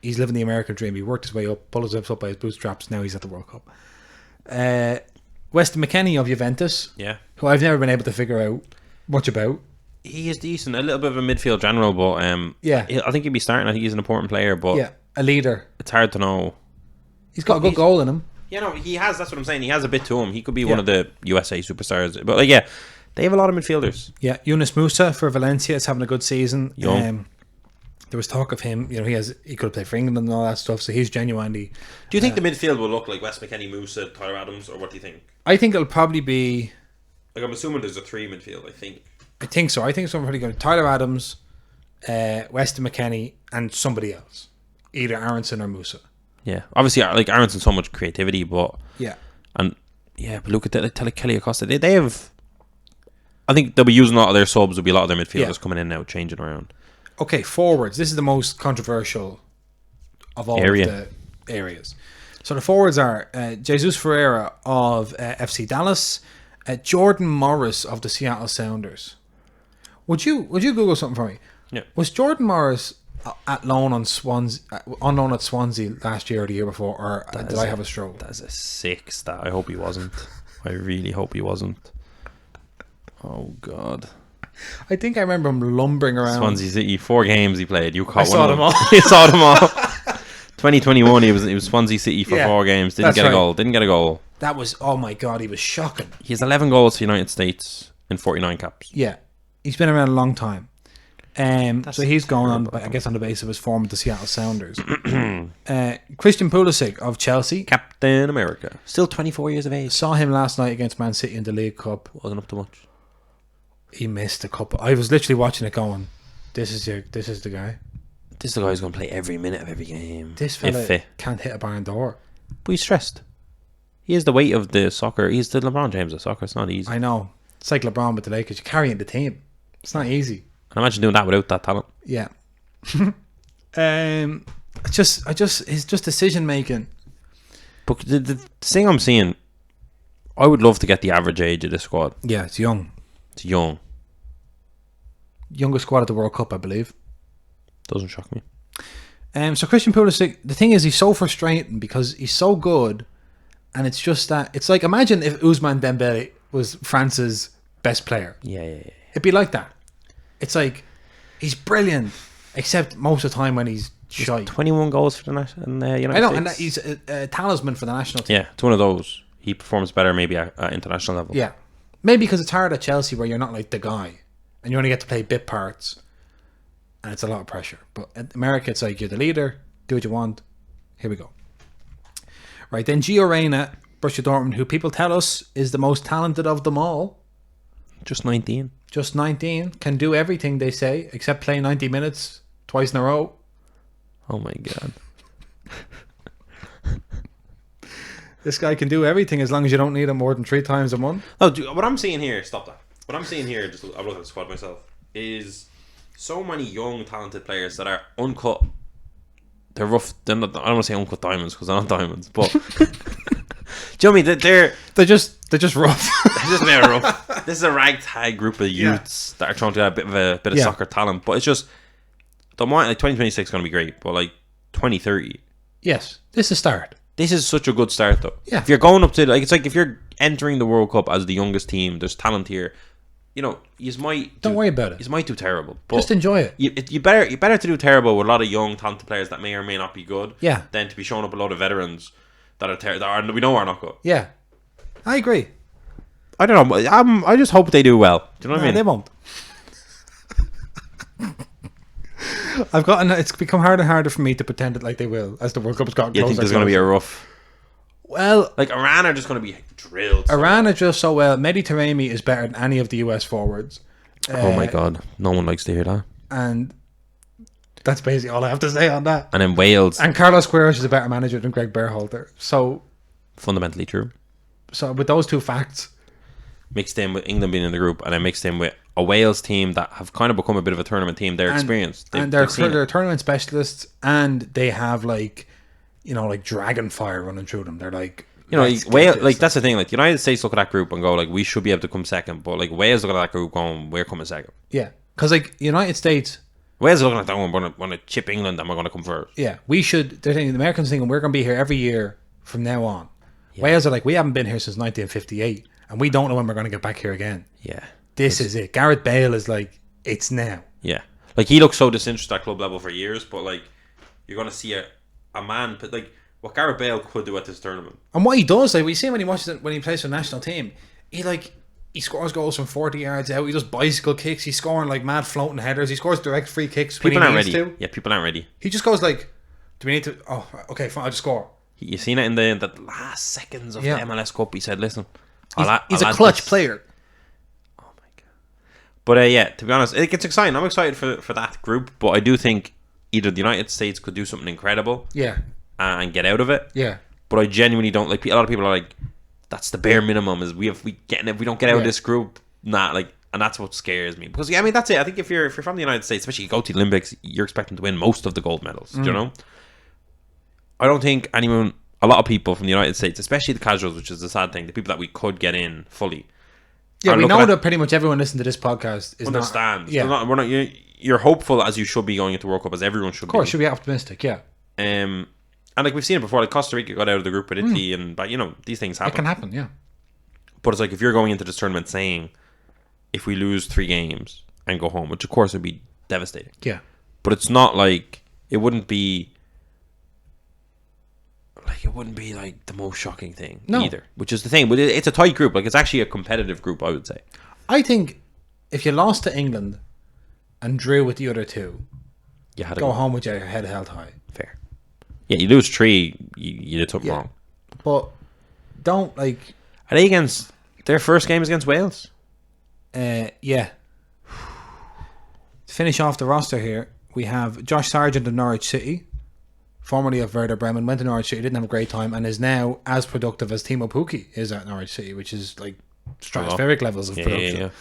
he's living the American dream. He worked his way up, pulled himself up by his bootstraps. Now he's at the World Cup. Weston McKennie of Juventus, who I've never been able to figure out much about. He is decent, a little bit of a midfield general, but I think he'd be starting. I think he's an important player, but a leader. It's hard to know. He's got a good goal in him. Yeah, no, he has. That's what I'm saying. He has a bit to him. He could be one of the USA superstars. But they have a lot of midfielders. Yeah, Yunus Musa for Valencia is having a good season. Young. There was talk of him. He could have played for England and all that stuff. So he's genuinely. Do you think the midfield will look like West McKennie, Musa, Tyler Adams, or what do you think? I think it'll probably be. Like, I'm assuming there's a 3 midfield. I think so. I think someone pretty good. Tyler Adams, Weston McKennie, and somebody else, either Aronson or Musa. Yeah, obviously, like Aronson's so much creativity, but but look at Kelly Acosta. They have. I think they'll be using a lot of their subs. There'll be a lot of their midfielders coming in now, changing around. Okay, forwards. This is the most controversial of all of the areas. So the forwards are Jesus Ferreira of FC Dallas, Jordan Morris of the Seattle Sounders. Would you Google something for me? Yeah. Was Jordan Morris at loan on Swansea, on loan at Swansea last year or the year before, or did I have a stroke? That's a sick stat. I hope he wasn't. I really hope he wasn't. Oh God. I think I remember him lumbering around. Swansea City, 4 games he played. You caught I saw them all. You saw them all. 2021, he was Swansea City for 4 games. Didn't get a goal. That was, oh my God, he was shocking. He has 11 goals for the United States in 49 caps. Yeah, he's been around a long time. So he's going on, I guess, on the basis of his form with the Seattle Sounders. Christian Pulisic of Chelsea, Captain America, still 24 years of age. saw him last night against Man City in the League Cup. Wasn't up to much. He missed a couple. I was literally watching it going, this is the guy. This is the guy who's going to play every minute of every game. This fella can't hit a barn door. But he's stressed. He has the weight of the soccer. He's the LeBron James of soccer. It's not easy. I know. It's like LeBron with the Lakers. You're carrying the team. It's not easy. And imagine doing that without that talent. Yeah. It's just decision making. But the thing I'm seeing, I would love to get the average age of this squad. Yeah, it's young. It's young. Youngest squad at the World Cup, I believe. Doesn't shock me. So Christian Pulisic, the thing is, he's so frustrating because he's so good, and it's just that it's like, imagine if Ousmane Dembele was France's best player. Yeah. It'd be like that. It's like he's brilliant, except most of the time when he's shy. 21 goals for the United States. I know, and that he's a talisman for the national team. Yeah, it's one of those. He performs better maybe at international level. Yeah, maybe because it's hard at Chelsea where you're not like the guy, and you only get to play bit parts, and it's a lot of pressure. But at America, it's like you're the leader, do what you want. Here we go. Right, then Gio Reyna, Borussia Dortmund, who people tell us is the most talented of them all. Just 19. Just 19. Can do everything, they say, except play 90 minutes twice in a row. Oh my God. This guy can do everything as long as you don't need him more than 3 times a month. Oh, what I'm seeing here, stop that. What I'm seeing here, I've looked at the squad myself, is so many young, talented players that are uncut. They're rough. They're not, I don't want to say uncut diamonds because they're not diamonds, but do you know what I mean? They're just rough. They're just made rough. This is a ragtag group of youths that are trying to get a bit of soccer talent, but it's just don't mind. Like 2026 is going to be great, but like 2030. Yes, this is a start. This is such a good start, though. Yeah. If you're going up to it's like if you're entering the World Cup as the youngest team, there's talent here. You know, you might don't worry about it. You might do terrible, but just enjoy it. You better to do terrible with a lot of young talented players that may or may not be good. Yeah. Than to be showing up a lot of veterans that are we know are not good. Yeah, I agree. I don't know. I just hope they do well. Do you know what I mean? They won't. It's become harder and harder for me to pretend it like they will as the World Cup's got closer. You think there's going to be a rough? Well, like Iran are just going to be drilled. Iran are just so well. Mehdi Taremi is better than any of the US forwards. Oh my God, no one likes to hear that. And that's basically all I have to say on that. And in Wales, and Carlos Queiroz is a better manager than Gregg Berhalter. So fundamentally true. So with those two facts, mixed in with England being in the group, and then mixed in with a Wales team that have kind of become a bit of a tournament team. They're experienced, they're tournament specialists, and they have like dragon fire running through them. They're like, Wales. Like that's the thing. Like the United States look at that group and go like, we should be able to come second, but like Wales look at that group going, we're coming second. Yeah, because like United States, Wales are looking at that one, we're going to chip England and we're going to come first. Yeah, we should. They're thinking, the Americans thinking we're going to be here every year from now on. Yeah. Wales are like, we haven't been here since 1958, and we don't know when we're going to get back here again. Yeah. This is it. Gareth Bale is like, it's now. Yeah. Like, he looks so disinterested at club level for years, but, like, you're going to see a man, like, what Gareth Bale could do at this tournament. And what he does, like, we see when he watches it, when he plays for the national team, he scores goals from 40 yards out. He does bicycle kicks. He's scoring, like, mad floating headers. He scores direct free kicks when he needs to. Yeah, people aren't ready. He just goes, like, do we need to... Oh, okay, fine, I'll just score. You seen it in the last seconds of the MLS Cup. He said, listen... He's a clutch player. Oh my God. But yeah, to be honest, it gets exciting. I'm excited for that group, but I do think either the United States could do something incredible, and get out of it, but I genuinely don't like. A lot of people are like, that's the bare minimum. Is we don't get out of this group, and that's what scares me, because I mean that's it. I think if you're from the United States, especially you go to the Olympics, you're expecting to win most of the gold medals. Do you know? I don't think a lot of people from the United States, especially the casuals, which is the sad thing, the people that we could get in fully, Yeah, are we looking know at- that pretty much everyone listening to this podcast is understand. not. Yeah, We're not. You're hopeful as you should be going into World Cup, as everyone should of course, be. should be optimistic. Yeah, And like we've seen it before, like Costa Rica got out of the group with Italy, but these things it happen. can happen. Yeah, But it's like if you're going into this tournament saying, if we lose 3 games and go home, which of course would be devastating. yeah. But it's not like it wouldn't be like the most shocking thing either. Which is the thing, but it's a tight group. Like it's actually a competitive group, I would say. I think if you lost to England and drew with the other two, You had to go home with your head held high. fair. Yeah, you lose 3, you did something wrong. But don't like. Are they against their first game is against Wales? Yeah. To finish off the roster here, we have Josh Sargent of Norwich City, formerly of Werder Bremen, went to Norwich City, didn't have a great time, and is now as productive as Timo Pukki is at Norwich City, which is like stratospheric levels of production.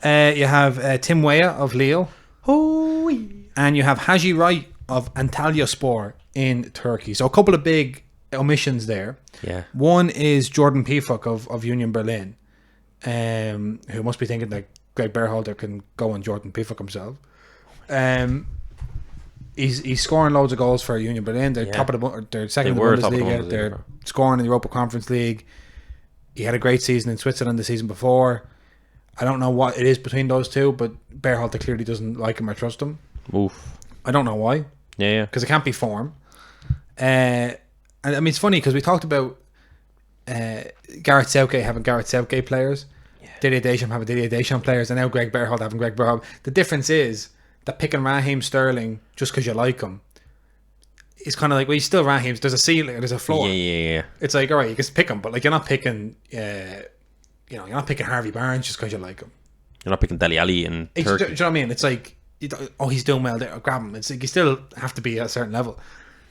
You have Tim Weah of Lille, and you have Haji Wright of Antalyaspor in Turkey. So a couple of big omissions there. Yeah. One is Jordan Pifuk of Union Berlin, who must be thinking that Gregg Berhalter can go on Jordan Pifuk himself. He's scoring loads of goals for Union Berlin. They're top of they're second in the Bundesliga. They're scoring in the Europa Conference League. He had a great season in Switzerland the season before. I don't know what it is between those two, but Berhalter clearly doesn't like him or trust him. Oof. I don't know why. Yeah. Because it can't be form. And I mean, it's funny because we talked about Gareth Southgate having Gareth Southgate players, Didier Deschamps having Didier Deschamps players, and now Gregg Berhalter having Gregg Berhalter. The difference is that picking Raheem Sterling just because you like him is kind of like, well, he's still Raheem. There's a ceiling, there's a floor. Yeah. It's like, all right, you can pick him, but like you're not picking, you're not picking Harvey Barnes just because you like him. You're not picking Dele Alli in Do you Turkey. know what I mean? It's like, he's doing well there, grab him. It's like you still have to be at a certain level.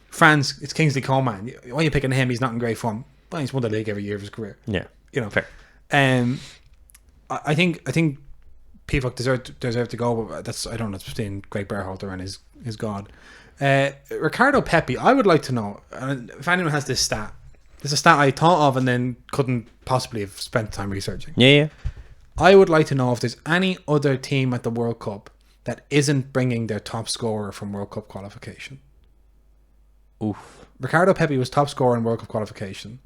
France, it's Kingsley Coman. Why are you picking him? He's not in great form. Well, he's won the league every year of his career. Yeah. Fair. I think Pifuk deserved to go, but that's, I don't know, it's between Gregg Berhalter and his god. Ricardo Pepi, I would like to know, and if anyone has this stat. It's a stat I thought of and then couldn't possibly have spent time researching. Yeah. I would like to know if there's any other team at the World Cup that isn't bringing their top scorer from World Cup qualification. Oof. Ricardo Pepi was top scorer in World Cup qualification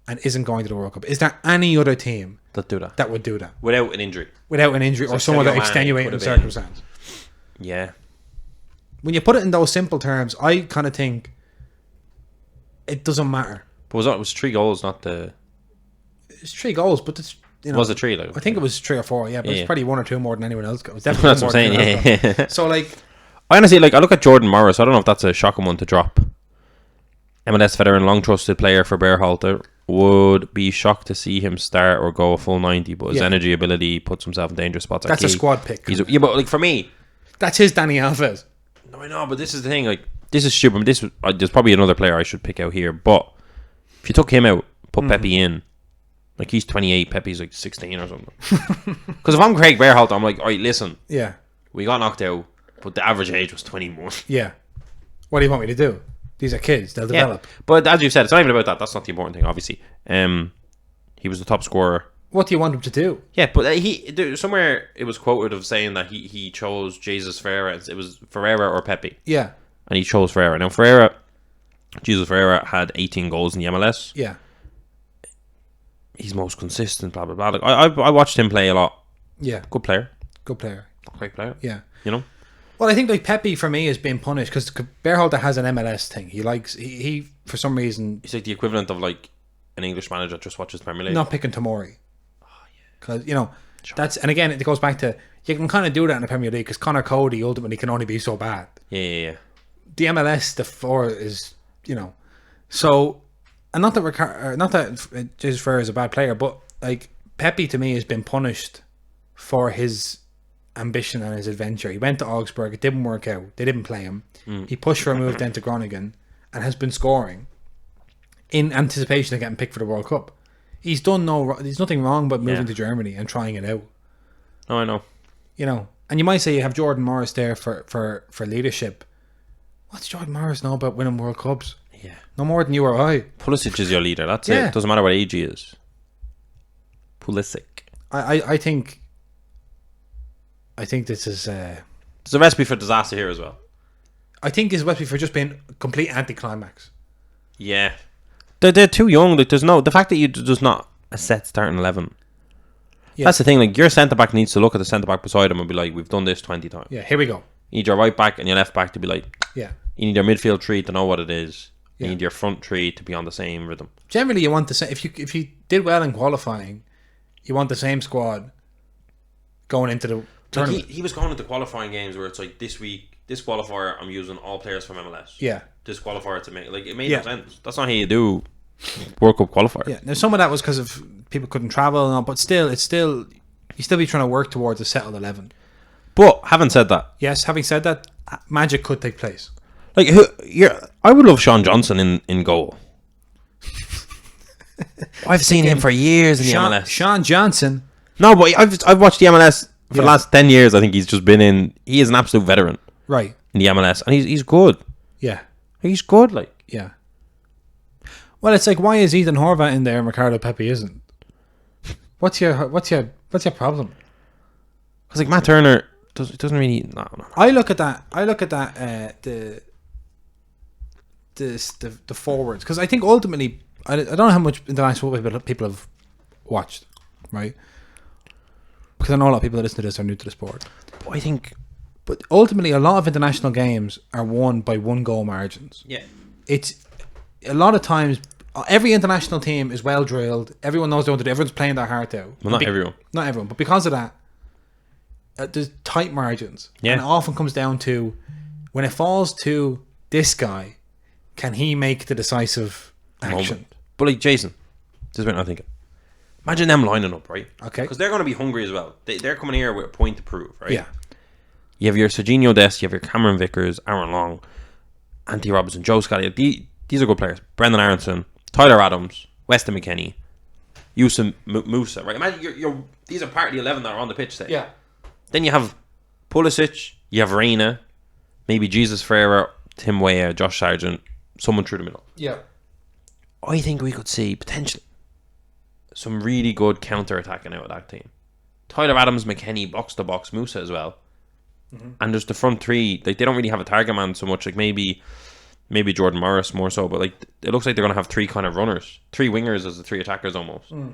and isn't going to the World Cup. Is there any other team That do that. that would do that? Without an injury. Without an injury or some other Sadio Mane extenuating could have circumstance. Yeah. When you put it in those simple terms, I kind of think it doesn't matter. But it was 3 goals, not the... It's 3 goals, but it's, Was it 3? Like, I think it was 3 or 4, yeah, but it's probably 1 or 2 more than anyone else got. It was That's definitely what I'm more than saying, anyone else got. yeah. So, like... I honestly, I look at Jordan Morris. I don't know if that's a shocking one to drop. MLS veteran, long trusted player for Berhalter. Would be shocked to see him start or go a full 90, but his energy, ability, puts himself in dangerous spots. That's a squad pick. But like for me... That's his Danny Alves. No, I know, but this is the thing. Like, this is stupid. There's probably another player I should pick out here, but if you took him out, put Pepe in, like he's 28, Pepe's like 16 or something. Because if I'm Gregg Berhalter, I'm like, all right, listen, Yeah. we got knocked out, but the average age was 21. Yeah. What do you want me to do? These are kids. They'll develop. But as you said, it's not even about that. That's not the important thing, obviously. He was the top scorer. What do you want him to do? Yeah, but somewhere it was quoted of saying that he chose Jesus Ferreira. It was Ferreira or Pepe. Yeah. And he chose Ferreira. Now, Jesus Ferreira had 18 goals in the MLS. Yeah. He's most consistent, blah, blah, blah. Like, I watched him play a lot. Yeah. Good player. Good player. Great player. Yeah. You know? Well, I think like Pepe for me is being punished because Berhalter has an MLS thing. He likes he for some reason He's like the equivalent of like an English manager that just watches Premier League. not picking Tomori. Oh yeah, because that's, and again it goes back to, you can kind of do that in the Premier League because Connor Cody ultimately can only be so bad. Yeah. The MLS, the floor is so, and not that Jesus Ferreira is a bad player, but like Pepe to me has been punished for his ambition and his adventure. He went to Augsburg, it didn't work out, they didn't play him. He pushed for a move then to Groningen and has been scoring in anticipation of getting picked for the World Cup. There's nothing wrong but moving to Germany and trying it out. Oh, I know. And you might say you have Jordan Morris there for leadership. What's Jordan Morris know about winning World Cups? Yeah. No more than you or I. Pulisic is your leader. That's Yeah. it. Doesn't matter what age he is. Pulisic. I think this is. There's a recipe for disaster here as well. I think it's a recipe for just being a complete anticlimax. Yeah, they're too young. Like, the fact that there's not a set starting 11. Yeah. That's the thing. Like, your centre back needs to look at the centre back beside him and be like, "We've done this 20 times." Yeah, here we go. You need your right back and your left back to be like, yeah. You need your midfield three to know what it is. You need your front three to be on the same rhythm. Generally, you want the same. If you did well in qualifying, you want the same squad going into the tournament. He was going into qualifying games where it's like, this week, this qualifier, I'm using all players from MLS. Yeah. This qualifier to make, like, it made no sense. That's not how you do World Cup qualifier. Yeah. Now, some of that was because of people couldn't travel and all, but still, you still be trying to work towards a settled 11. But having said that, yes, having said that, magic could take place. Like, I would love Sean Johnson in goal. I've seen him for years in the MLS. Sean Johnson. No, but I've watched the MLS for the last 10 years. I think he's just been in. He is an absolute veteran, right, in the MLS, and he's good. Yeah, he's good. Like, yeah. Well, it's like, why is Ethan Horvath in there and Ricardo Pepi isn't? What's your problem? Because like Matt Turner doesn't really. No. I look at that. The forwards, because I think ultimately I don't know how much international football people have watched, right? Because I know a lot of people that listen to this are new to the sport. But ultimately, a lot of international games are won by 1-goal margins. Yeah, it's a lot of times. Every international team is well drilled. Everyone knows what to do. Everyone's playing their heart out. Well, not everyone, but because of that, there's tight margins. Yeah, and it often comes down to when it falls to this guy. Can he make the decisive action? But like, Jason, this is what I'm thinking. Imagine them lining up, right? Okay. Because they're going to be hungry as well. They're coming here with a point to prove, right? Yeah. You have your Serginho Dest, you have your Cameron Vickers, Aaron Long, Anthony Robinson, Joe Scally. These are good players. Brendan Aronson, Tyler Adams, Weston McKennie, Yusuf Musa, right? Imagine these are part of the 11 that are on the pitch today. Yeah. Then you have Pulisic, you have Reina, maybe Jesus Ferreira, Tim Weah, Josh Sargent, someone through the middle. Yeah. I think we could see potentially some really good counter-attacking out of that team. Tyler Adams, McKennie, box-to-box, Musa as well. Mm-hmm. And there's the front three. Like, they don't really have a target man so much. Like, maybe Jordan Morris more so. But, like, it looks like they're going to have three kind of runners. 3 wingers as the 3 attackers almost. Mm.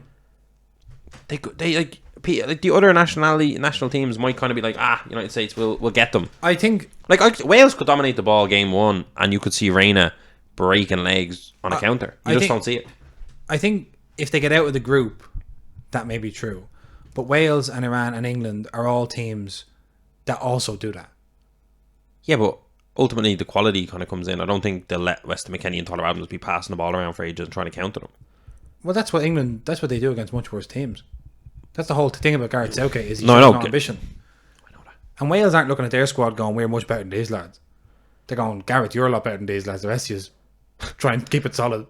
They like the other national teams might kind of be like, United States, we'll get them. I think... Like, Wales could dominate the ball game 1 and you could see Reina breaking legs on a counter. You just don't see it. I think if they get out of the group, that may be true. But Wales and Iran and England are all teams that also do that. Yeah, but ultimately the quality kind of comes in. I don't think they'll let Weston McKennie and Tyler Adams be passing the ball around for ages and trying to counter them. Well, that's what they do against much worse teams. That's the whole thing about Gareth Southgate, is he's no ambition. I know that. And Wales aren't looking at their squad going, we're much better than these lads. They're going, Gareth, you're a lot better than these lads. The rest of you try and keep it solid.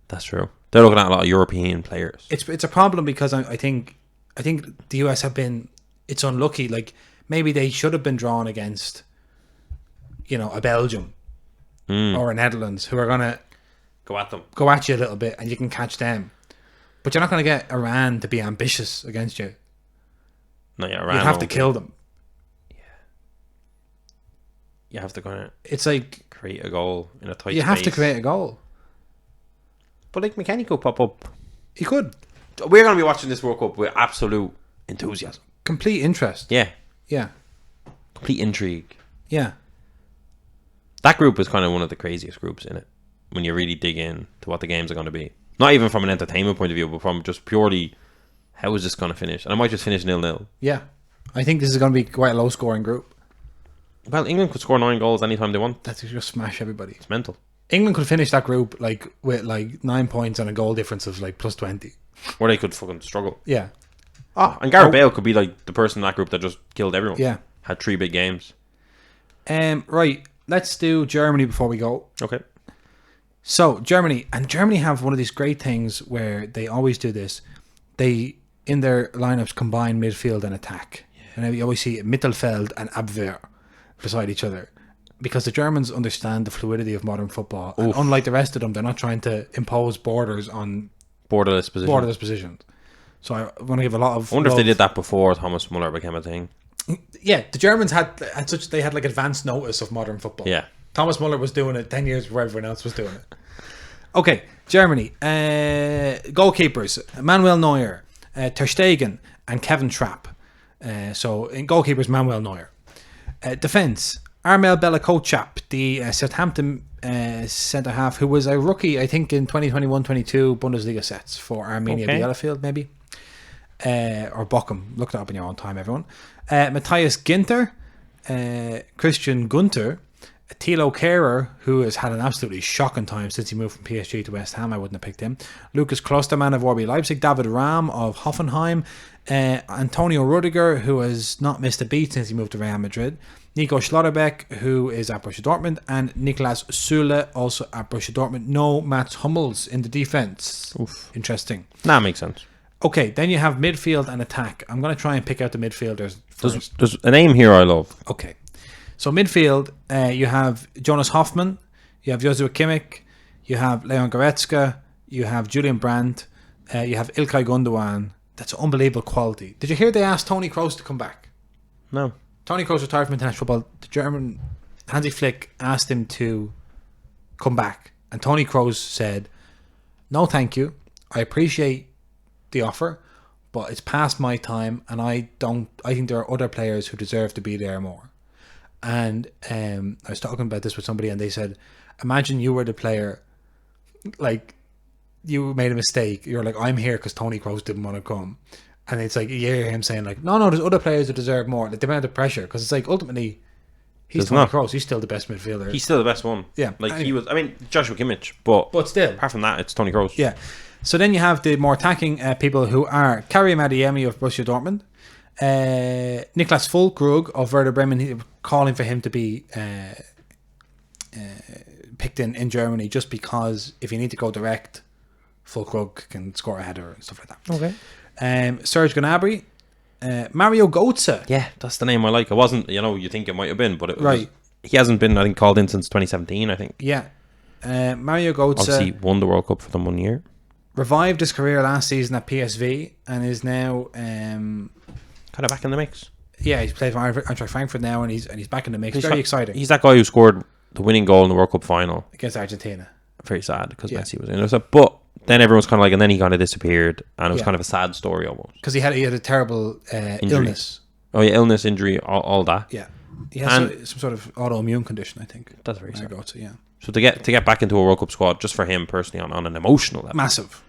That's true. They're looking at a lot of European players. It's a problem because I think the US have been, it's unlucky. Like, maybe they should have been drawn against, a Belgium or a Netherlands who are going to go at you a little bit and you can catch them. But you're not going to get Iran to be ambitious against you. No, yeah, Iran. You have to kill them. Yeah. You have to kind of... It's like... create a goal in a tight space. You have to create a goal. But like, McKennie could pop up. He could. We're going to be watching this World Cup with absolute enthusiasm. Complete interest. Yeah. Yeah. Complete intrigue. Yeah. That group is kind of one of the craziest groups in it. When you really dig in to what the games are going to be. Not even from an entertainment point of view, but from just purely, how is this going to finish? And I might just finish 0-0. Yeah. I think this is going to be quite a low-scoring group. Well, England could score 9 goals anytime they want. That's just smash everybody. It's mental. England could finish that group with 9 points and a goal difference of plus 20. Or they could fucking struggle. Yeah. And Gareth Bale could be like the person in that group that just killed everyone. Yeah. Had 3 big games. Right. Let's do Germany before we go. Okay. So, Germany have one of these great things where they always do this. They, in their lineups, combine midfield and attack. Yeah. And you always see Mittelfeld and Abwehr beside each other. Because the Germans understand the fluidity of modern football. And unlike the rest of them, they're not trying to impose borders on borderless positions. So I want to give a lot of. I wonder if they love. did that before Thomas Muller became a thing. Yeah, the Germans had like advanced notice of modern football. Yeah. Thomas Muller was doing it 10 years before everyone else was doing it. Okay, Germany. Goalkeepers, Manuel Neuer, Ter Stegen, and Kevin Trapp. So in goalkeepers, Manuel Neuer. Defence, Armel Bella-Kotchap, the Southampton centre-half, who was a rookie, I think, in 2021-22 Bundesliga sets for Arminia Bielefeld, maybe. Or Bochum. Look that up in your own time, everyone. Matthias Ginter, Christian Gunter, Thilo Kehrer, who has had an absolutely shocking time since he moved from PSG to West Ham. I wouldn't have picked him. Lucas Klostermann of RB Leipzig, David Rahm of Hoffenheim, Antonio Rudiger, who has not missed a beat since he moved to Real Madrid, Nico Schlotterbeck, who is at Borussia Dortmund, and Niklas Süle, also at Borussia Dortmund. No Mats Hummels in the defence. Oof. Interesting. That makes sense. Okay, then you have midfield and attack. I'm going to try and pick out the midfielders first. There's a name here I love. Okay. So midfield, you have Jonas Hoffmann, you have Joshua Kimmich, you have Leon Goretzka, you have Julian Brandt, you have Ilkay Gundogan. That's unbelievable quality. Did you hear they asked Toni Kroos to come back? No. Toni Kroos retired from international football. The German Hansi Flick asked him to come back, and Toni Kroos said, "No, thank you. I appreciate the offer, but it's past my time, and I think there are other players who deserve to be there more." And I was talking about this with somebody, and they said, imagine you were the player, like, you made a mistake. You're like, I'm here because Toni Kroos didn't want to come. And it's like, you hear him saying, like, no, there's other players who deserve more. Like, the amount of pressure, because it's like, ultimately, he's Toni Kroos. He's still the best midfielder. He's still the best one. Yeah. Like, anyway. he was, I mean, Joshua Kimmich, but still. apart from that, it's Toni Kroos. Yeah. So then you have the more attacking people who are Karim Adeyemi of Borussia Dortmund, Niklas Füllkrug of Werder Bremen, calling for him to be picked in Germany just because if you need to go direct, Füllkrug can score a header and stuff like that. Okay. Serge Gnabry, Mario Götze. Yeah, that's the name I like. It wasn't, you think it might have been, but it was. Right. He hasn't been, I think, called in since 2017, I think. Yeah. Mario Götze. Obviously, won the World Cup for them 1 year. Revived his career last season at PSV and is now Kind of back in the mix. yeah, he's played for Eintracht Frankfurt now, and he's back in the mix. Very exciting. He's that guy who scored the winning goal in the World Cup final against Argentina. Very sad because Messi was in it. But then everyone's kind of like, and then he kind of disappeared, and it was kind of a sad story almost. Because he had a terrible illness. Oh yeah, illness, injury, all that. Yeah, he has some sort of autoimmune condition, I think. That's very sad. Yeah. So to get back into a World Cup squad, just for him personally, on an emotional level, massive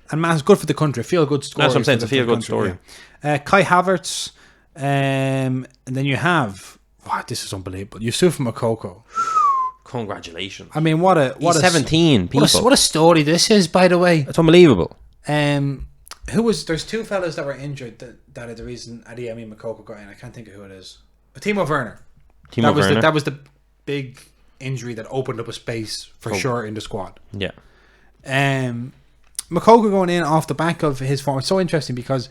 good for the country. Feel good story. That's what I'm saying. It's a feel good story. Yeah. Kai Havertz, and then you have this is unbelievable. Yusufa Moukoko. Congratulations! I mean, he's 17 people. What a story this is, by the way. It's unbelievable. There's two fellas that were injured that are the reason Adeyemi and Moukoko got in. I can't think of who it is. Timo Werner. That was the big injury that opened up a space for sure in the squad. Yeah. Moukoko going in off the back of his form. It's so interesting because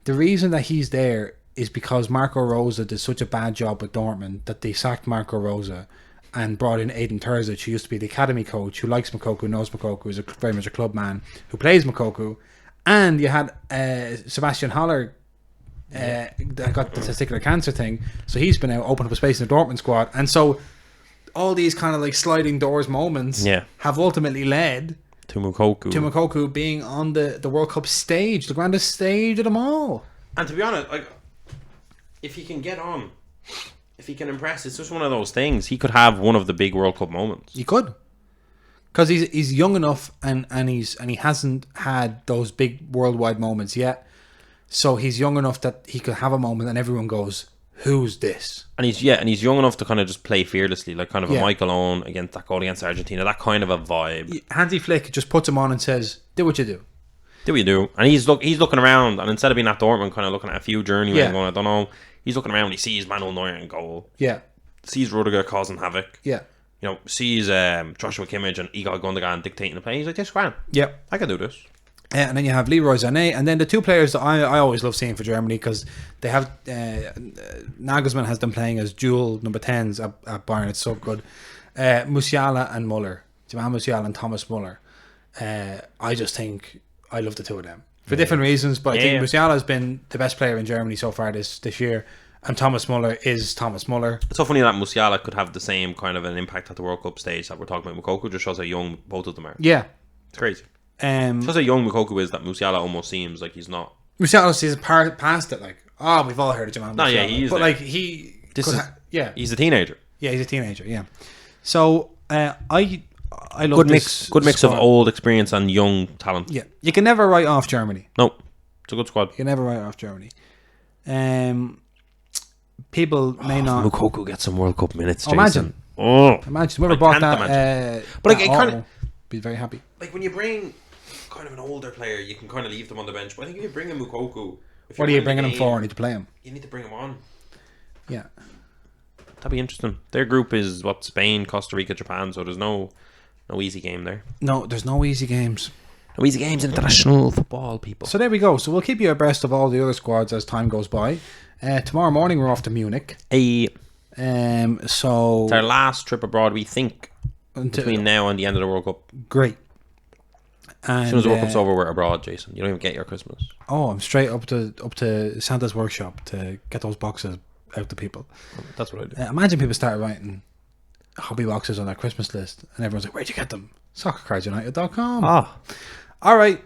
the reason that he's there is because Marco Rosa did such a bad job with Dortmund that they sacked Marco Rosa and brought in Aiden Terzic, who used to be the academy coach, who likes Moukoko, knows Moukoko, is very much a club man, who plays Moukoko. And you had Sebastian Haller that got the testicular cancer thing, so he's been out, opened up a space in the Dortmund squad. And so all these kind of like sliding doors moments have ultimately led to Moukoko being on the World Cup stage, the grandest stage of them all. And to be honest, like, if he can get on, if he can impress, it's just one of those things. He could have one of the big World Cup moments. He could, because he's young enough and he hasn't had those big worldwide moments yet. So he's young enough that he could have a moment and everyone goes, "Who's this?" And he's young enough to kind of just play fearlessly, like kind of a Michael Owen against that goal against Argentina, that kind of a vibe. Hansi Flick just puts him on and says, "Do what you do." Do what you do. And he's looking around, and instead of being at Dortmund, kind of looking at a few journeymen going, I don't know, he's looking around and he sees Manuel Neuer in goal. Yeah. Sees Rudiger causing havoc. Yeah. Sees Joshua Kimmich and Ilkay Gundogan dictating the play. He's like, this is grand. Yeah. I can do this. And then you have Leroy Sané, and then the two players that I always love seeing for Germany, because they have Nagelsmann has them playing as dual number 10s at Bayern. It's so good. Musiala and Muller, Jamal Musiala and Thomas Muller. I just think I love the two of them. for different reasons. But I think Yeah. Musiala has been the best player in Germany so far this year, and Thomas Muller is Thomas Muller. It's so funny that Musiala could have the same kind of an impact at the World Cup stage that we're talking about Moukoko. Just shows how young both of them are. Yeah, It's crazy. Shows how young Moukoko is that Musiala almost seems like he's not. Musiala is past it. Like, we've all heard of Jamal Musiala. No, yeah, he is but there. like he, yeah, He's a teenager. yeah, he's a teenager. Yeah, so I love Good this mix of squad. old experience and young talent. Yeah, you can never write off Germany. No, it's a good squad. You can never write off Germany. People may not Moukoko gets some World Cup minutes. Oh, imagine. Oh, imagine whoever I bought can't that. But, like, that it kinda- auto, be very happy. like when you bring kind of an older player, you can kind of leave them on the bench. But I think if you bring a Moukoko, What are you bringing him for? I need to play him. You need to bring him on. Yeah. That'd be interesting. Their group is what, Spain, Costa Rica, Japan. So there's no easy game there. No, there's no easy games. No easy games in international football, people. So there we go. So we'll keep you abreast of all the other squads as time goes by. Tomorrow morning we're off to Munich. It's So our last trip abroad, we think, until- between now and the end of the World Cup. great. As soon as the World Cup's over, we're abroad, Jason. You don't even get your Christmas. Oh, I'm straight up to Santa's workshop to get those boxes out to people. That's what I do. Imagine people start writing hobby boxes on their Christmas list, and everyone's like, "Where'd you get them?" SoccerCardsUnited.com. Ah. All right.